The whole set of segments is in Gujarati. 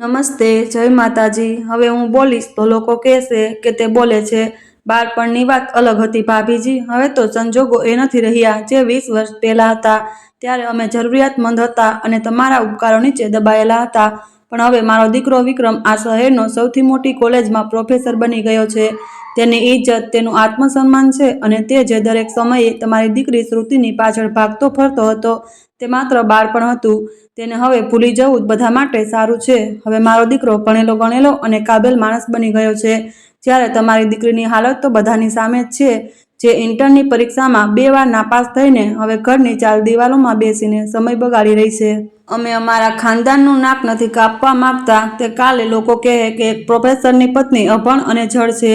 નમસ્તે, જય માતાજી। હવે હું બોલીશ તો લોકો કહેશે કે તે બોલે છે। બાળપણની વાત અલગ હતી ભાભીજી। હવે તો સંજોગો એ નથી રહ્યા જે 20 વર્ષ પહેલા હતા। ત્યારે અમે જરૂરિયાતમંદ હતા અને તમારા ઉપકારો નીચે દબાયેલા હતા। પણ હવે મારો દીકરો વિક્રમ આ શહેરનો સૌથી મોટી કોલેજમાં પ્રોફેસર બની ગયો છે। તેની ઇજ્જત, તેનું આત્મસન્માન છે અને તે જે દરેક સમયે તમારી દીકરી શ્રુતિની પાછળ ભાગતો ફરતો હતો તે માત્ર બાળપણ હતું। તેને હવે ભૂલી જવું જ બધા માટે સારું છે। હવે મારો દીકરો ભણેલો ગણેલો અને કાબેલ માણસ બની ગયો છે। જ્યારે તમારી દીકરીની હાલત તો બધાની સામે જ છે, જે ઇન્ટરની પરીક્ષામાં 2 વાર નાપાસ થઈને હવે ઘરની 4 દિવાલોમાં બેસીને સમય બગાડી રહી છે। અમે અમારા ખાનદાનનું નાક નથી કાપવા માંગતા તે કાલે લોકો કહે કે એક પ્રોફેસરની પત્ની અભણ અને જડ છે।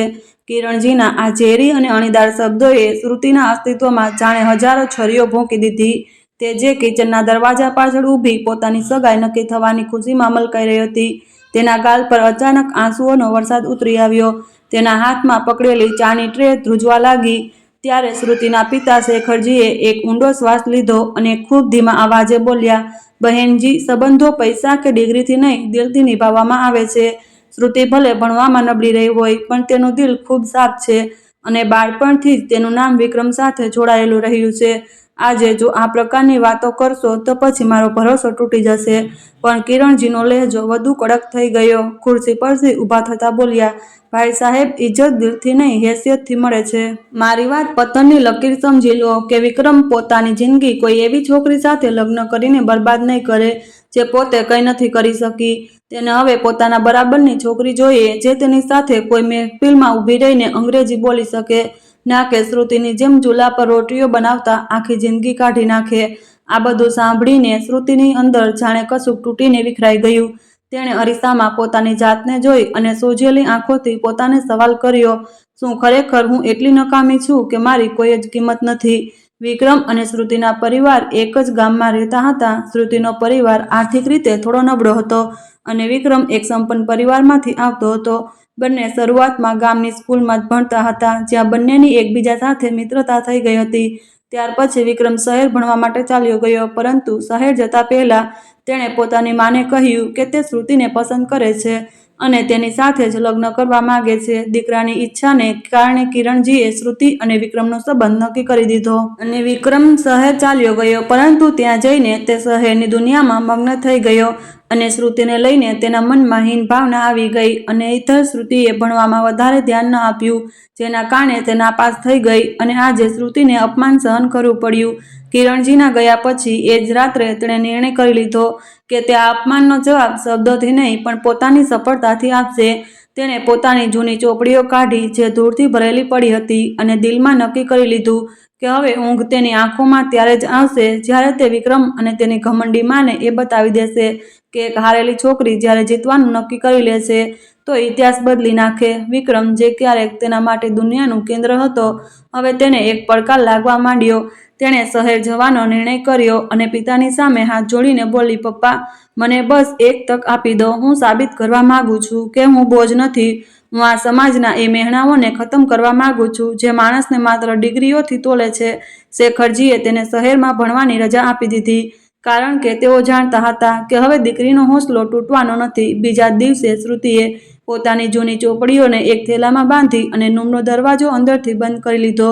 કિરણજીના આ ઝેરી અને અણીદાર શબ્દોએ શ્રુતિના અસ્તિત્વમાં જાણે હજારો છરીઓ ભોંકી દીધી। તે જે કિચનના દરવાજા પાછળ ઊભી પોતાની સગાઈ નક્કી થવાની ખુશીમાં મલકાઈ રહી હતી, તેના ગાલ પર અચાનક આંસુઓનો વરસાદ ઉતરી આવ્યો। તેના હાથમાં પકડેલી ચાની ટ્રે ધ્રુજવા લાગી। ત્યારે શ્રુતિના પિતા શેખરજીએ એક ઊંડો શ્વાસ લીધો અને ખૂબ ધીમા અવાજે બોલ્યા, બહેનજી, સંબંધો પૈસા કે ડિગ્રીથી નહીં, દિલથી નિભાવવામાં આવે છે। શ્રુતિ ભલે ભણવામાં નબળી રહી હોય, પણ તેનું દિલ ખૂબ સાફ છે અને બાળપણથી જ તેનું નામ વિક્રમ સાથે જોડાયેલું રહ્યું છે। આજે જો આ પ્રકારની વાતો કરશો તો પછી મારો ભરોસો તૂટી જશે। પણ કિરણજીનો લહેજો વધુ કડક થઈ ગયો। ખુરશી પરથી ઊભા થતા બોલ્યા, ભાઈ સાહેબ, ઇજ્જત દિલથી નહીં, હેસિયતથી મળે છે। મારી વાત પતનની લકીર સમજી લો કે વિક્રમ પોતાની જિંદગી કોઈ એવી છોકરી સાથે લગ્ન કરીને બરબાદ નહીં કરે જે પોતે કંઈ નથી કરી શકી। તેને હવે પોતાના બરાબરની છોકરી જોઈએ જે તેની સાથે કોઈ મહેફિલમાં ઊભી રહીને અંગ્રેજી બોલી શકે, ના કે શ્રુતિની જેમ ચૂલા પર રોટલીઓ બનાવતા આખી જિંદગી કાઢી નાખે। આ બધું સાંભળીને શ્રુતિની અંદર જાણે કશુંક તૂટીને વિખરાઈ ગયું। તેણે અરીસામાં પોતાની જાતને જોઈ અને સોજેલી આંખોથી પોતાને સવાલ કર્યો, શું ખરેખર હું એટલી નકામી છું કે મારી કોઈ જ કિંમત નથી? વિક્રમ અને શ્રુતિના પરિવાર એક જ ગામમાં રહેતા હતા। શ્રુતિનો પરિવાર આર્થિક રીતે થોડો નબળો હતો અને વિક્રમ એક સંપન્ન પરિવારમાંથી આવતો હતો। બંને શરૂઆતમાં ગામની સ્કૂલમાં જ ભણતા હતા, જ્યાં બંનેની એકબીજા સાથે મિત્રતા થઈ ગઈ હતી। ત્યાર પછી વિક્રમ શહેર ભણવા માટે ચાલ્યો ગયો, પરંતુ શહેર જતા પહેલા તેણે પોતાની માને કહ્યું કે તે શ્રુતિને પસંદ કરે છે અને તેની સાથે જ લગ્ન કરવા માંગે છે। દીકરાની ઈચ્છાને કારણે કિરણજીએ શ્રુતિ અને વિક્રમનો સંબંધ નક્કી કરી દીધો અને વિક્રમ શહેર ચાલ્યો ગયો। પરંતુ ત્યાં જઈને તે શહેરની દુનિયામાં મગ્ન થઈ ગયો અને શ્રુતિને લઈને તેના મનમાં હીન ભાવના આવી ગઈ અને ઇધર શ્રુતિએ ભણવામાં વધારે ધ્યાન ન આપ્યું, જેના કારણે તે નાપાસ થઈ ગઈ અને આજે શ્રુતિને અપમાન સહન કરવું પડ્યું। કિરણજીના ગયા પછી એ જ રાત્રે તેણે નિર્ણય કરી લીધો કે તે આ અપમાનનો જવાબ શબ્દોથી નહીં પણ પોતાની સફળતાથી આપશે। તેણે પોતાની જૂની ચોપડીઓ કાઢી જે ધૂળથી ભરેલી પડી હતી અને દિલમાં નક્કી કરી લીધું કે હવે ઊંઘ તેની આંખોમાં ત્યારે જ આવશે જ્યારે તે વિક્રમ અને તેની ઘમંડી માને એ બતાવી દેશે કે એક હારેલી છોકરી જ્યારે જીતવાનું નક્કી કરી લે છે તો ઇતિહાસ બદલી નાખે। વિક્રમ, જે ક્યારેક તેના માટે દુનિયાનું કેન્દ્ર હતો, હવે તેને એક પડકાર લાગવા માંડ્યો। તેણે શહેર જવાનો નિર્ણય કર્યો અને પિતાની સામે હાથ જોડીને બોલી, પપ્પા, મને બસ એક તક આપી દો। હું સાબિત કરવા માંગુ છું કે હું બોજ નથી। હું આ સમાજના એ મહેણાઓને ખતમ કરવા માંગુ છું જે માણસને માત્ર ડિગ્રીઓથી તોલે છે। શેખરજીએ તેને શહેરમાં ભણવાની રજા આપી દીધી, કારણ કે તેઓ જાણતા હતા કે હવે દીકરીનો હોંસલો તૂટવાનો નથી। બીજા દિવસે શ્રુતિએ પોતાની જૂની ચોપડીઓને એક થેલામાં બાંધી અને રૂમનો દરવાજો અંદરથી બંધ કરી લીધો।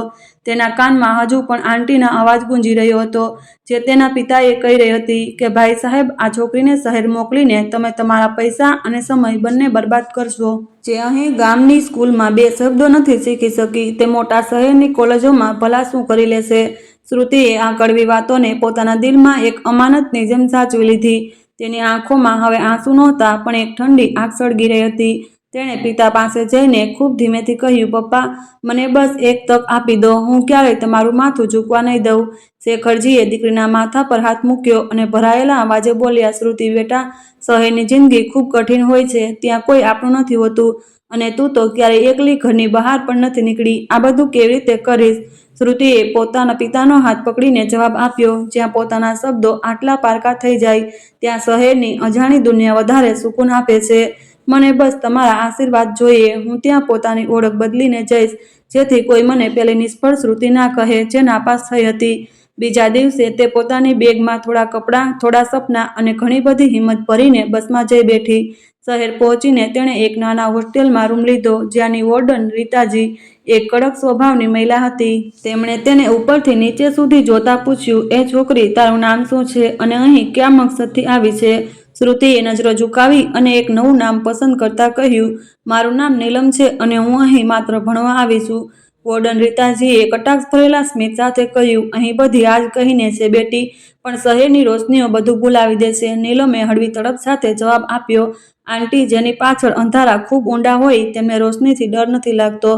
તેના કાનમાં હજુ પણ આંટીના અવાજ ગુંજી રહ્યો હતો, જે તેના પિતાએ કહી રહી હતી કે ભાઈ સાહેબ, આ છોકરીને શહેર મોકલીને તમે તમારા પૈસા અને સમય બંને બરબાદ કરશો। જે અહીં ગામની સ્કૂલમાં 2 શબ્દો નથી શીખી શકી, તે મોટા શહેરની કોલેજોમાં ભલા શું કરી લેશે? શ્રુતિએ આ કડવી વાતોને પોતાના દિલમાં એક અમાનતની જેમ સાચવી લીધી। તેની આંખોમાં હવે આંસુ નહોતા, પણ એક ઠંડી આગ સળગી રહી હતી। તેણે પિતા પાસે જઈને ખૂબ ધીમેથી કહ્યું, પપ્પા, મને બસ એક તક આપી દો। હું ક્યારેય તમારું માથું ઝૂકવા નહીં દઉં। શેખરજીએ દીકરીના માથા પર હાથ મૂક્યો અને ભરાયેલા અવાજે બોલ્યા, શ્રુતિ બેટા, શહેરની જિંદગી ખૂબ કઠિન હોય છે। ત્યાં કોઈ આપણું નથી હોતું અને તું તો ક્યારેય એકલી ઘરની બહાર પણ નથી નીકળી। આ બધું કેવી રીતે કરીશ? શ્રુતિએ પોતાના પિતાનો હાથ પકડીને જવાબ આપ્યો, જ્યાં પોતાના શબ્દો આટલા પારકા થઈ જાય ત્યાં શહેરની અજાણી દુનિયા વધારે સુકૂન આપે છે। મને બસ તમારા આશીર્વાદ જોઈએ। હું ત્યાં પોતાની ઓળખ બદલીને જઈશ, જેથી કોઈ મને પેલી નિષ્ફળ શ્રુતિ ના કહે જે નાપાસ થઈ હતી। બીજા દિવસે તે પોતાની બેગમાં થોડા કપડાં, થોડા સપના અને ઘણી બધી હિંમત ભરીને બસમાં જઈ બેઠી। શહેર પહોંચીને તેણે એક નાના હોસ્ટેલમાં રૂમ લીધો, જ્યાંની વોર્ડન રીતાજી એક કડક સ્વભાવની મહિલા હતી. તેમણે તેને ઉપરથી નીચે સુધી જોતા પૂછ્યું, "એ છોકરી, તારું નામ શું છે અને અહીં કયા મકસદથી આવી છે?" શ્રુતિએ નજરો ઝુકાવી અને એક નવું નામ પસંદ કરતા કહ્યું, "મારું નામ નીલમ છે અને હું અહીં માત્ર ભણવા આવી છું." વોર્ડન રીતાજીએ કટાક્ષ ભરેલા સ્મિત સાથે કહ્યું, "અહીં બધી આજ કહીને છે બેટી, પણ શહેરની રોશનીઓ બધું ભૂલાવી દે છે." નીલમે હળવી તડપ સાથે જવાબ આપ્યો, "આંટી, જેની પાછળ અંધારા ખૂબ ઊંડા હોય તેમને રોશનીથી ડર નથી લાગતો.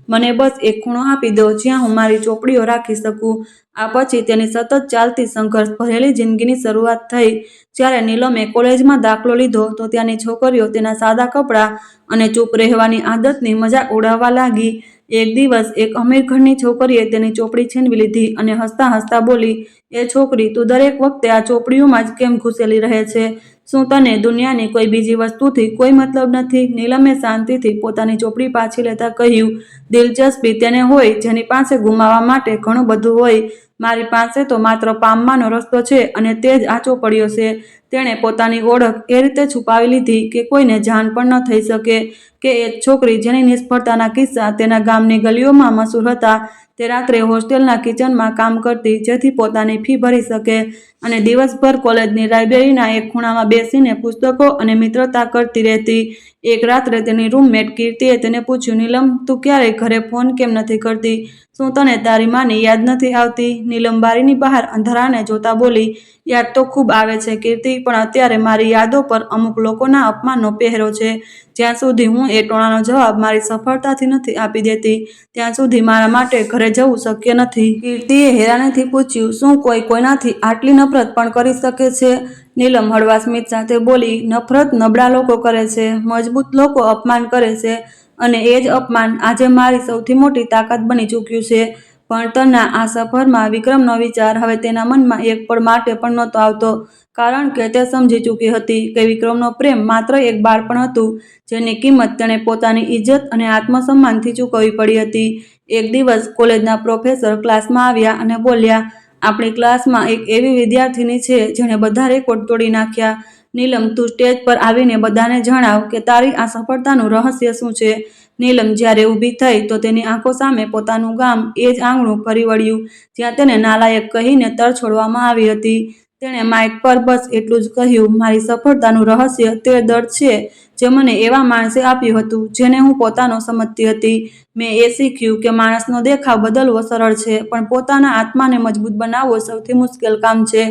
મને બસ એક ખૂણો આપી દો જ્યાં હું મારી ચોપડીઓ રાખી શકું." આ પછી તેની સતત ચાલતી સંઘર્ષ ભરેલી જિંદગીની શરૂઆત થઈ. જ્યારે નીલમે કોલેજમાં દાખલો લીધો તો ત્યાંની છોકરીઓ તેના સાદા કપડાં અને ચૂપ રહેવાની આદતની મજાક ઉડાવવા લાગી. એક દિવસ એક અમીર ઘરની છોકરીએ તેની ચોપડી છીનવી લીધી અને હસતા હસતા બોલી, "એ છોકરી, તું દરેક વખતે આ ચોપડીઓમાં જ કેમ ઘૂસેલી રહે છે? શું તને દુનિયાની કોઈ બીજી વસ્તુથી કોઈ મતલબ નથી?" નીલમે શાંતિથી પોતાની ચોપડી પાછી લેતા કહ્યું, "દિલચસ્પી તેને હોય જેની પાસે ગુમાવવા માટે ઘણું બધું હોય. મારી પાસે તો માત્ર પામવાનો રસ્તો છે અને તે જ આ ચોપડીઓ છે." તેણે પોતાની ઓળખ એ રીતે છુપાવી લીધી કે કોઈને જાણ પણ ન થઈ શકે કે એ છોકરી જેની નિષ્ફળતાના કિસ્સા તેના ગામની ગલીઓમાં મશહૂર હતા, તે રાત્રે હોસ્ટેલના કિચનમાં કામ કરતી જેથી પોતાની ફી ભરી શકે અને દિવસભર કોલેજની લાઇબ્રેરીના એક ખૂણામાં બેસીને પુસ્તકો અને મિત્રતા કરતી રહેતી. એક રાત્રે તેની રૂમમેટ કીર્તિએ તેને પૂછ્યું, "નીલમ, તું ક્યારેય ઘરે ફોન કેમ નથી કરતી? શું તને તારી માની યાદ નથી આવતી?" નીલમ બારીની બહાર અંધારાને જોતા બોલી, "યાદ તો ખૂબ આવે છે કીર્તિ, પણ અત્યારે મારી યાદો પર અમુક લોકોના અપમાનનો પહેરો છે. જ્યાં સુધી હું એ ટોણાનો જવાબ મારી સફળતાથી નથી આપી દેતી, ત્યાં સુધી મારા માટે ઘરે જવું શક્ય નથી." કીર્તિએ હેરાનીથી પૂછ્યું, "શું કોઈ કોઈનાથી આટલી નફરત પણ કરી શકે છે?" નીલમ હળવા સ્મિત સાથે બોલી, "નફરત નબળા લોકો કરે છે, મજબૂત લોકો અપમાન કરે છે અને એ જ અપમાન આજે મારી સૌથી મોટી તાકાત બની ચૂક્યું છે." ભણતરના આ સફરમાં વિક્રમનો વિચાર હવે તેના મનમાં એક પળ માટે પણ નહોતો આવતો, કારણ કે તે સમજી ચૂકી હતી કે વિક્રમનો પ્રેમ માત્ર એક બાળપણ હતું જેની કિંમત તેણે પોતાની ઇજ્જત અને આત્મસન્માનથી ચૂકવવી પડી હતી. એક દિવસ કોલેજના પ્રોફેસર ક્લાસમાં આવ્યા અને બોલ્યા, "આપણી ક્લાસમાં એક એવી વિદ્યાર્થીની છે જેણે બધા રેકોર્ડ તોડી નાખ્યા. નીલમ, તું સ્ટેજ પર આવીને બધાને જણાવ કે તારી આ સફળતાનું રહસ્ય શું છે." નીલમ જ્યારે ઊભી થઈ તો તેની આંખો સામે પોતાનું ગામ, એ જ આંગણું ફરી વળ્યું જ્યાં તેને નાલાયક કહીને તરછોડવામાં આવી હતી. તેણે માઇક પર બસ એટલું જ કહ્યું, "મારી સફળતાનું રહસ્ય તે દર્દ છે જે મને એવા માણસે આપ્યું હતું જેને હું પોતાનો સમજતી હતી. મેં એ શીખ્યું કે માણસનો દેખાવ બદલવો સરળ છે, પણ પોતાના આત્માને મજબૂત બનાવવો સૌથી મુશ્કેલ કામ છે."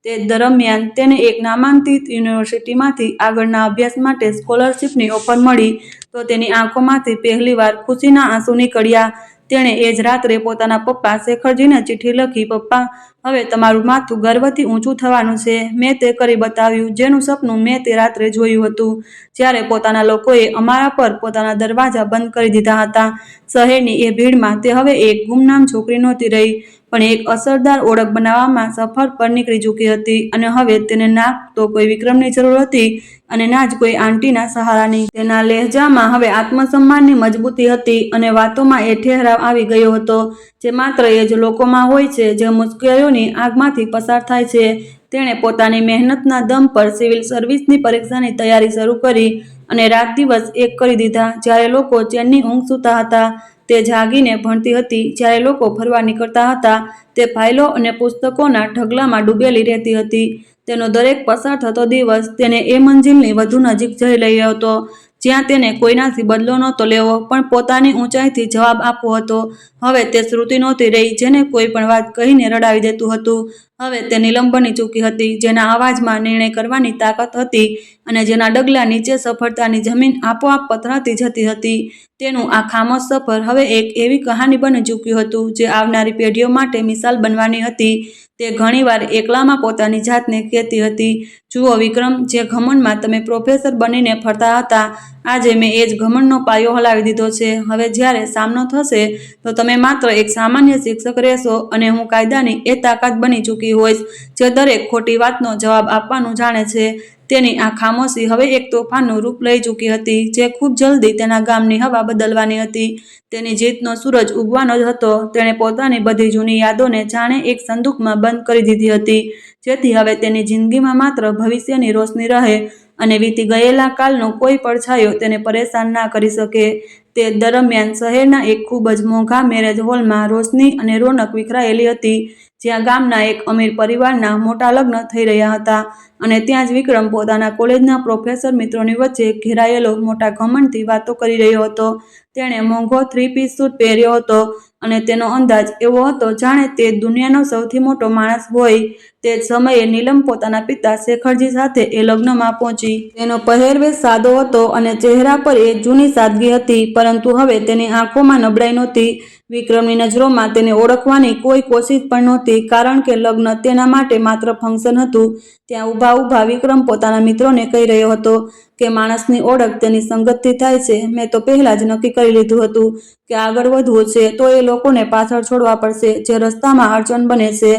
તે દરમિયાન તેને એક નામાંકિત યુનિવર્સિટીમાંથી આગળના અભ્યાસ માટે સ્કોલરશિપની ઓફર મળી તો તેની આંખોમાંથી પહેલીવાર ખુશીના આંસુ નીકળ્યા. તેણે એ જ રાત્રે પોતાના પપ્પા શેખરજીને ચિઠ્ઠી લખી, "પપ્પા, હવે તમારું માથું ગર્વથી ઊંચું થવાનું છે. મેં તે કરી બતાવ્યું જેનું સપનું મેં તે રાત્રે જોયું હતું જ્યારે પોતાના લોકોએ અમારા પર પોતાના દરવાજા બંધ કરી દીધા હતા." શહેરની એ ભીડમાં તે હવે એક ગુમનામ છોકરી નહોતી રહી, પણ એક અસરદાર ઓળખ બનાવવામાં સફર પર નીકળી ચૂકી હતી અને હવે તેને ના તો કોઈ વિક્રમની જરૂર હતી અને ના જ કોઈ આંટીના સહારાની. તેના લહેજામાં હવે આત્મસન્માનની મજબૂતી હતી અને વાતોમાં એ ઠહેરાવ આવી ગયો હતો જે માત્ર એ જ લોકોમાં હોય છે જે મુશ્કેલીઓની આગમાંથી પસાર થાય છે. તેણે પોતાની મહેનતના દમ પર સિવિલ સર્વિસની પરીક્ષાની તૈયારી શરૂ કરી અને રાત દિવસ એક કરી દીધા. જ્યારે લોકો ચેનની ઊંઘ સૂતા હતા, તે જાગીને ભણતી હતી. જ્યારે લોકો ફરવા નીકળતા હતા, તે ફાઇલો અને પુસ્તકોના ઢગલામાં ડૂબેલી રહેતી હતી. તેનો દરેક પસાર થતો દિવસ તેને એ મંજિલની વધુ નજીક જઈ રહ્યો હતો જ્યાં તેને કોઈનાથી બદલો નહોતો લેવો, પણ પોતાની ઊંચાઈથી જવાબ આપવો હતો. હવે તે શ્રુતિ નહોતી રહી જેને કોઈ પણ વાત કહીને રડાવી દેતું હતું. હવે તે નીલમ બની ચૂકી હતી જેના અવાજમાં નિર્ણય કરવાની તાકાત હતી અને જેના ડગલા નીચે સફળતાની જમીન આપોઆપ પથરાતી જતી હતી. તેનું આ ખામોશ સફર હવે એક એવી કહાની બની ચૂક્યું હતું જે આવનારી પેઢીઓ માટે મિસાલ બનવાની હતી. તે ઘણીવાર એકલામાં પોતાની જાતને કહેતી હતી, "જુઓ વિક્રમ, જે ઘમંડમાં તમે પ્રોફેસર બનીને ફરતા હતા, આજે મેં એ જ ઘમંડનો પાયો હલાવી દીધો છે. હવે જ્યારે સામનો થશે તો તમે માત્ર એક સામાન્ય શિક્ષક રહેશો અને હું કાયદાની એ તાકાત બની ચૂકી હોઈશ જે દરેક ખોટી વાતનો જવાબ આપવાનું જાણે છે." તેની આ ખામોશી હવે એક તોફાનનું રૂપ લઈ ચૂકી હતી જે ખૂબ જલ્દી તેના ગામની હવા બદલવાની હતી. તેની જીતનો સૂરજ ઉગવાનો જ હતો. તેણે પોતાની બધી જૂની યાદોને જાણે એક સંદૂકમાં બંધ કરી દીધી હતી જેથી હવે તેની જિંદગીમાં માત્ર ભવિષ્યની રોશની રહે અને વીતી ગયેલા કાલનો કોઈ પડછાયો તેને પરેશાન ના કરી શકે. તે દરમિયાન શહેરના એક ખૂબ જ મોંઘા મેરેજ હોલમાં રોશની અને રોનક વિખરાયેલી હતી, જ્યાં ગામના એક અમીર પરિવારના મોટા લગ્ન થઈ રહ્યા હતા. અને ત્યાં જ વિક્રમ પોતાના કોલેજના પ્રોફેસર મિત્રોની વચ્ચે ઘેરાયેલો મોટા ઘમંડથી વાતો કરી રહ્યો હતો. તેણે મોંઘો 3-piece સૂટ પહેર્યો હતો અને તેનો અંદાજ એવો હતો જાણે તે દુનિયાનો સૌથી મોટો માણસ હોય. તે જ સમયે નીલમ પોતાના પિતા શેખરજી સાથે એ લગ્નમાં પહોંચી. તેનો પહેરવેશ સાદો હતો અને ચહેરા પર એક જૂની સાદગી હતી, પરંતુ હવે તેની આંખોમાં નબળાઈ નહોતી. વિક્રમની નજરોમાં તેને ઓળખવાની કોઈ કોશિશ પણ નહોતી, કારણ કે લગ્ન તેના માટે માત્ર ફંક્શન હતું. ત્યાં ઊભા ઊભા વિક્રમ પોતાના મિત્રોને કહી રહ્યો હતો કે માણસની ઓળખ તેની સંગતથી થાય છે. મેં તો પહેલા જ નક્કી કરી લીધું હતું કે આગળ વધવું છે તો એ લોકોને પાછળ છોડવા પડશે જે રસ્તામાં અડચણ બને છે,